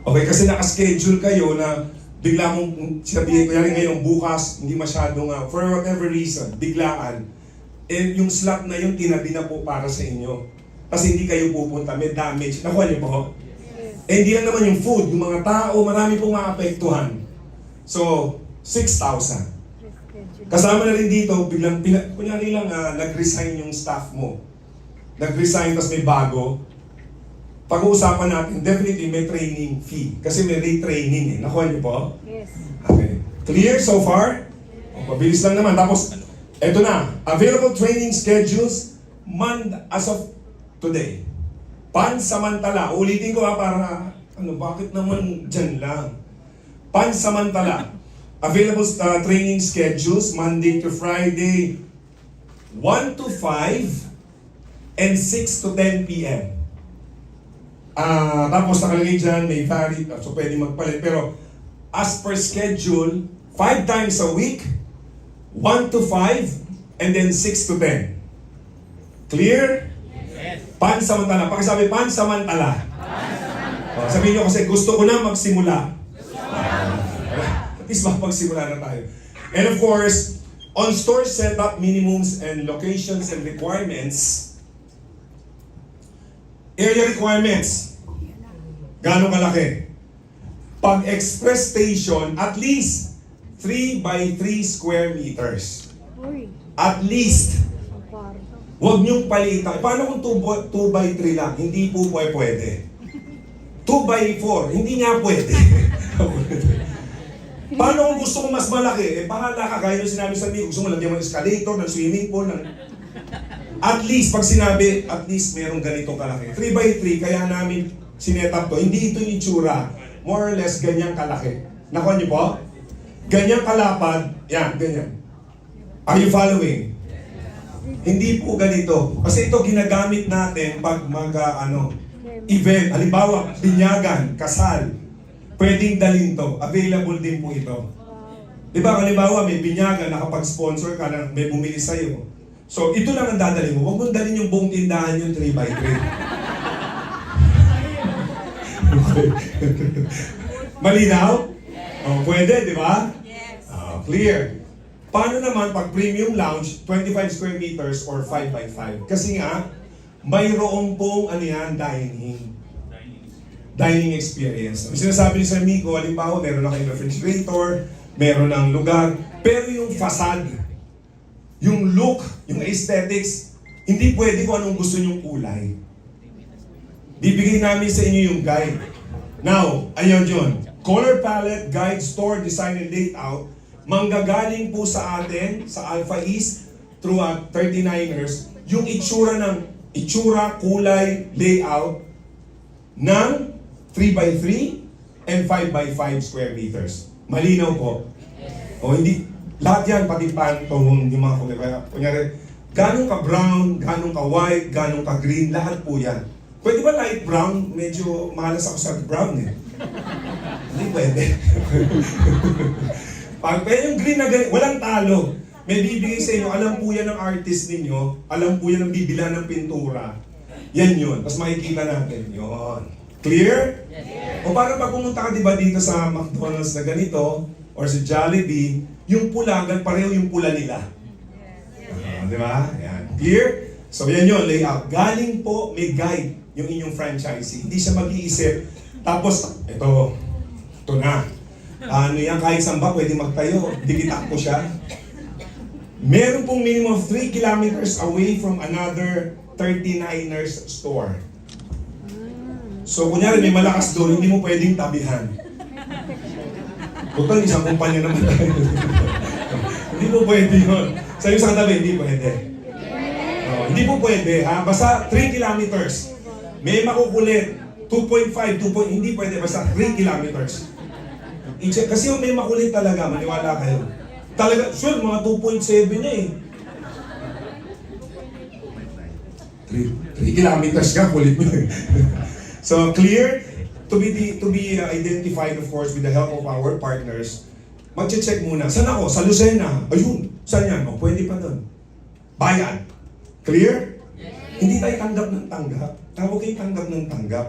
Okay, kasi naka-schedule kayo na bigla mong sabihin ko yan ngayon, bukas, hindi masyadong, for whatever reason, biglaan. And yung slot na yun, tinabi na po para sa inyo. Kasi hindi kayo pupunta, may damage. Nakuha niyo po? Eh, hindi lang naman yung food, yung mga tao, marami pong maapektuhan. So, 6,000. Kasama na rin dito, biglang, kunyari lang, nag-resign yung staff mo. Nag-resign, tapos may bago. Pag-uusapan natin, definitely may training fee. Kasi may retraining eh. Nakuha niyo po? Yes. Okay. Clear so far? O, pabilis lang naman. Tapos, eto na. Available training schedules, month as of today. Pansamantala. Ulitin ko para, bakit naman dyan lang? Pansamantala. Available training schedules, Monday to Friday, 1 to 5, and 6 to 10 p.m. Tapos nakalagay dyan, may varied, so pwede magpalit. Pero as per schedule, 5 times a week, 1 to 5, and then 6 to 10. Clear? Yes. Pansamantala. Pakisabi, pansamantala. Sabihin nyo kasi, gusto ko na magsimula. At least makapagsimula na tayo. And of course, on store setup, minimums, and locations and requirements, area requirements, gano'ng kalaki? Pag express station, at least 3 by 3 square meters. Uy, At least. ang kwarto. Huwag niyong palitan. Paano kung 2 by 3 lang? Hindi po pwede. 2 by 4, hindi nga pwede. Paano kung gusto ko mas malaki? Bahala ka. Gaya nung sinabi sa amigo, gusto mo lagyan mo ng escalator, ng swimming pool, At least, pag sinabi, at least merong ganitong kalaki. 3 by 3, kaya namin sinetap to. Hindi ito yung itsura. More or less, ganyang kalaki. Nakuha niyo po? Ganyang kalapad. Yan, ganyan. Are you following? Hindi po ganito. Kasi ito ginagamit natin pag event. Halimbawa, binyagan, kasal. Pwedeng dalhin to. Available din po ito. Diba, halimbawa, may binyagan, nakapag-sponsor ka na may bumili sa'yo. So, ito lang ang dadalhin mo. Huwag mong dalhin yung buong tindahan yung 3 by 3. Malinaw? Oh, pwede, di ba? Yes. Clear. Paano naman pag premium lounge, 25 square meters or 5 by 5? Kasi nga, mayroon pong dining experience. Ang sinasabi ni Sir Miko, halimbawa, meron na kayong refrigerator, meron ng lugar, pero yung facade, yung look, yung aesthetics, hindi pwede kung anong gusto nyong kulay. Bibigay namin sa inyo yung guide. Now, ayun yun. Color palette, guide, store, design, and layout, manggagaling po sa atin, sa Alpha East, through 39ers, yung itsura, kulay, layout, ng 3 by 3 and 5 by 5 square meters. Malinaw po. O hindi, lahat yan, pati pantone, yung mga kulay. Kaya, kunyari, ganong ka brown, ganong ka white, ganong ka green, lahat po yan. Pwede ba light brown? Medyo malas ako sa brown eh. Hindi pwede. Pag yung green na ganyan, walang talo. May bibigay sa inyo, alam po yan ng artist ninyo, alam po yan ng bibila ng pintura. Yan yun. Tapos makikita natin. Yun. Clear? Yes. O para pag pumunta ka diba dito sa McDonald's na ganito, or sa Jollibee, yung pula, pareho yung pula nila. Di ba? Yan. Clear? So yan yun, layout. Galing po, may guide yung inyong franchisee. Hindi siya mag-iisip. Tapos, ito na. Ano yan, kahit saan ba pwede magtayo. Dikitak ko siya. Meron pong minimum of 3 kilometers away from another 39ers store. So, kunyari may malakas doon, hindi mo pwedeng tabihan. Total, isang kumpanya naman tayo. Hindi po pwede yun. Sa isang tabi, hindi pwede. Hindi po pwede, ha? Basta 3 kilometers. May makukulit. 2.5, hindi pwede. Basta 3 kilometers. I-check. Kasi yung may makulit talaga, maniwala kayo. Talaga, sure, mga 2.7 niya eh. 3 kilometers ka, kulit mo eh. So, clear? To be identified, of course, with the help of our partners, mag-check muna. Saan ako? Sa Lucena. Ayun. Saan yan? O, pwede pa doon. Bayan. Clear? Yes. Hindi tayo tanggap ng tanggap. Tawag kayo tanggap ng tanggap.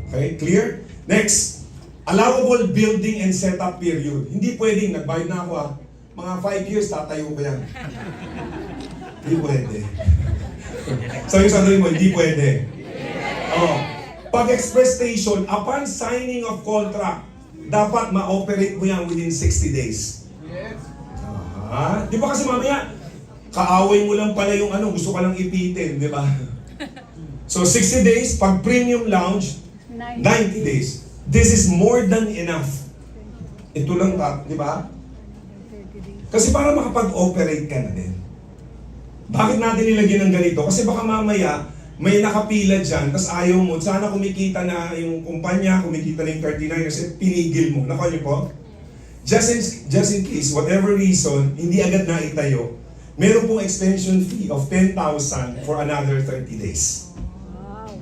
Okay? Clear? Next. Allowable building and setup period. Hindi pwedeng, nagbayad na ako mga 5 years, tatayo ko yan. Hindi pwede. So yung sabi mo, hindi pwede. Oh. Pag express station, upon signing of contract, dapat ma-operate mo yan within 60 days. Di ba kasi mamaya, kaaway mo lang pala yung gusto ka lang ipitin, di ba? So 60 days, pag premium lounge, 90 days. This is more than enough. Ito lang di ba? Kasi para makapag-operate ka na din. Bakit natin nilagyan ng ganito? Kasi baka mamaya, may nakapila dyan, tapos ayaw mo, sana kumikita na yung kumpanya, kumikita na yung 39 kasi pinigil mo. Nakuha niyo po? Just in case, whatever reason, hindi agad na itayo, meron pong extension fee of 10,000 for another 30 days. Wow.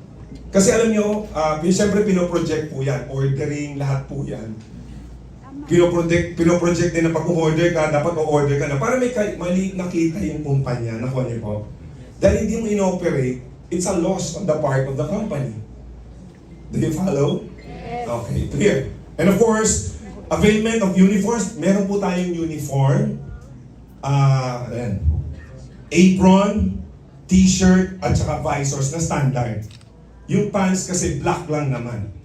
Kasi alam nyo, siyempre pinoproject po yan, ordering, lahat po yan. Pinoproject din na pag order ka, dapat o-order ka na para may mali nakita yung kumpanya, nakuha niyo po. Dahil hindi mo inoperate, it's a loss on the part of the company. Do you follow? Yes. Okay, clear. And of course, availment of uniforms, meron po tayong uniform, ayan, apron, t-shirt, at saka visors na standard. Yung pants kasi black lang naman.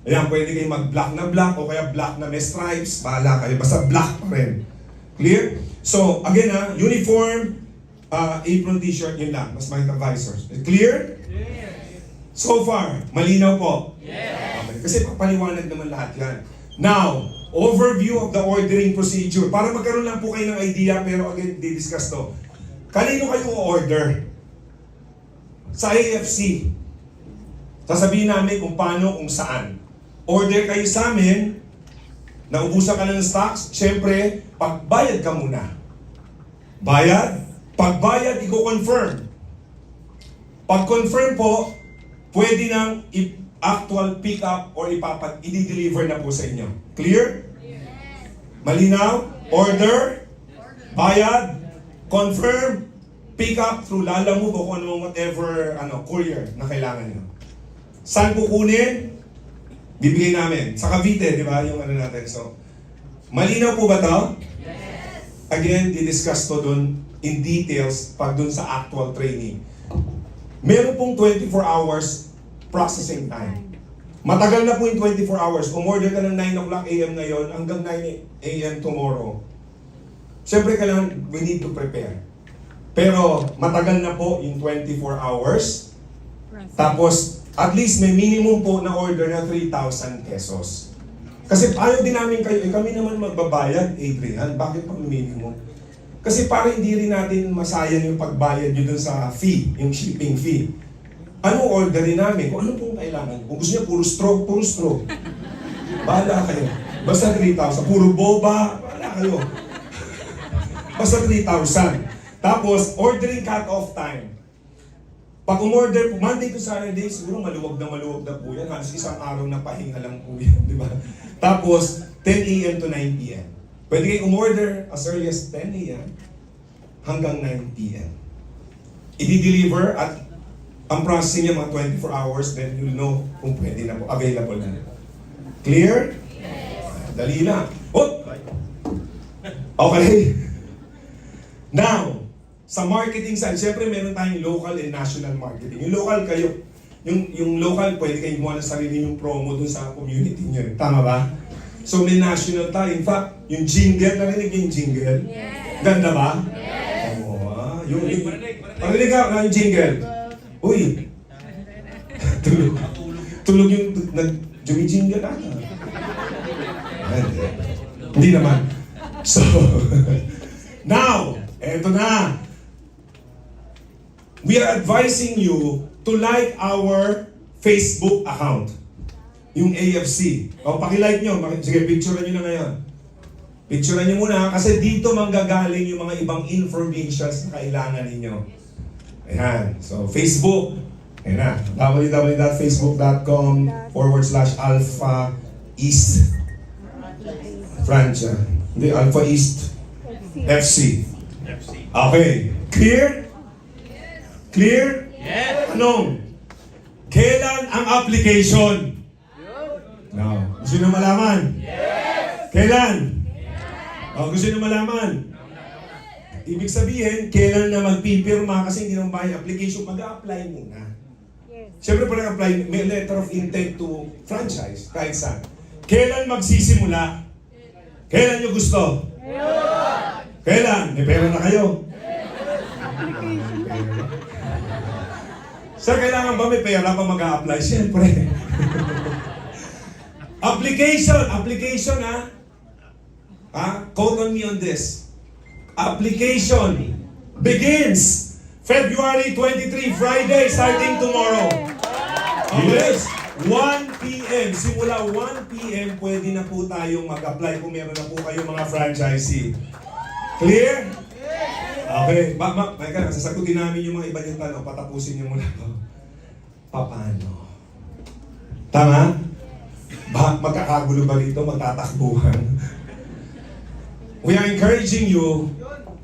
Ayan, pwede kayo mag-black na black o kaya black na may stripes, bahala kayo, basta black pa rin. Clear? So, again uniform, apron, t-shirt, yun lang, mas makita visors. Clear? Yes. So far, malinaw po? Yes. Okay. Kasi papaliwanag naman lahat yan. Now, overview of the ordering procedure. Para magkaroon lang po kayo ng idea, pero again, di-discuss to. Kanino kayo order? Sa AFC. Sasabihin namin kung paano, kung saan. Order kayo sa amin, naubusan ka na ng stocks, syempre, pagbayad ka muna. Bayad? Pagbayad, i-confirm. Pag-confirm po, pwede nang actual pick up or i-deliver na po sa inyo. Clear? Yes. Malinaw? Order? Bayad? Confirm? Pick up through Lalamove o kung ano whatever courier na kailangan nyo. Saan kukunin? Bibigay namin. Sa Cavite, di ba? Yung natin. So, malinaw po ba to? Yes. Again, di-discuss to dun in details pag dun sa actual training. Meron pong 24 hours processing time. Matagal na po yung 24 hours. Umorder ka ng 9 o'clock a.m. ngayon hanggang 9 a.m. tomorrow. Siyempre kailangan, we need to prepare. Pero matagal na po yung 24 hours. Tapos, at least may minimum po na order na 3,000 pesos. Kasi ayaw din namin kayo, kami naman magbabayad, Adrian, bakit pang minimum? Kasi para hindi rin natin masayang yung pagbayad nyo dun sa fee, yung shipping fee. Ano orderin namin? Kung ano pong kailangan. Kung gusto niya, puro stroke. Bahala kayo. Basta 3,000. Puro boba, bahala kayo. Basta 3,000. Tapos, ordering cut-off time. Pag umorder po, Monday to Saturday, siguro maluwag na po yan. Halos isang araw na pahinga lang po yan, di ba? Tapos, 10 a.m. to 9 p.m. Pwede kayo umorder as early as 10 a.m. hanggang 9 p.m. I-deliver at ang processing niya mga 24 hours, then you'll know kung pwede na po, available na. Clear? Yes. Dali lang. Oh! Okay. Now, sa marketing side, siyempre meron tayong local and national marketing. Yung local kayo, yung local, pwede kayong gumawa ng sarili yung promo dun sa community nyo. Tama ba? So may national tayo. In fact, yung jingle, narinig niyo yung jingle? Yes. Ganda ba? Yes. Oh, parinig ka yung jingle. Uy! Tulog yung nag-jingle ata. Hindi naman. So, now, eto na. We are advising you to like our Facebook account. Yung AFC. O, pakilike nyo. Sige, picturean nyo na ngayon. Picturean nyo muna kasi dito manggagaling yung mga ibang informations na kailangan ninyo. Ayan. So, Facebook. Ayan na. www.facebook.com/Alpha East Francia. Hindi, Alpha East FC. Okay. Clear? Clear? Yes. Anong? Kailan ang application? No. Gusto nyo malaman? Yes. Kailan? Yes. Oh, gusto nyo malaman? Ibig sabihin, kailan na magpipirma kasi hindi naman bahay application, mag-a-apply muna. Yes. Siyempre pa nag-apply, may letter of intent to franchise, kahit saan. Kailan magsisimula? Kailan nyo gusto? Kailan? May pera na kayo? Sir, kailangan ba may pera pa mag-a-apply? Siyempre. Application ha? Quote on me on this. Application begins February 23, Friday, starting tomorrow. Okay? Yes. 1 p.m. Simula 1 p.m. pwede na po tayong mag-apply kung meron na po kayo mga franchisee. Clear? Okay. Mika, sasagutin namin yung mga iba niyong tanong. Patapusin niyo muna to. Paano? Tama? Magkakagulo ba dito? Magtatakbuhan? We are encouraging you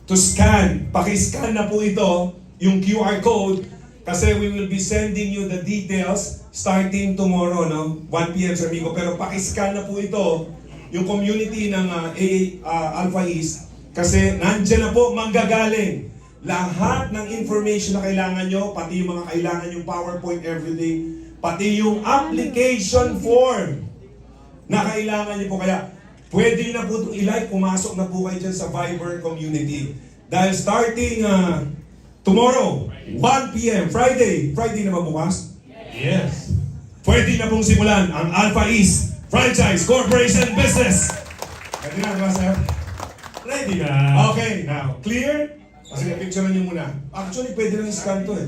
to scan. Pakiscan na po ito, yung QR code, kasi we will be sending you the details starting tomorrow, no? 1 p.m. Sir Mico. Pero pakiscan na po ito, yung community ng Alpha East, kasi nandyan na po manggagaling lahat ng information na kailangan nyo, pati yung mga kailangan yung PowerPoint, everything, pati yung application form na kailangan nyo po. Kaya pwede nyo na po itong i-like, pumasok na po kayo dyan sa Viber community. Dahil starting tomorrow, 1 p.m., Friday na ba bukas? Yes. Pwede na pong simulan ang Alpha East Franchise Corporation Business. Pwede na, diba, sir? Ready na. Okay, now, clear? Kasi picture nyo muna. Actually, pwede lang i-scan to eh.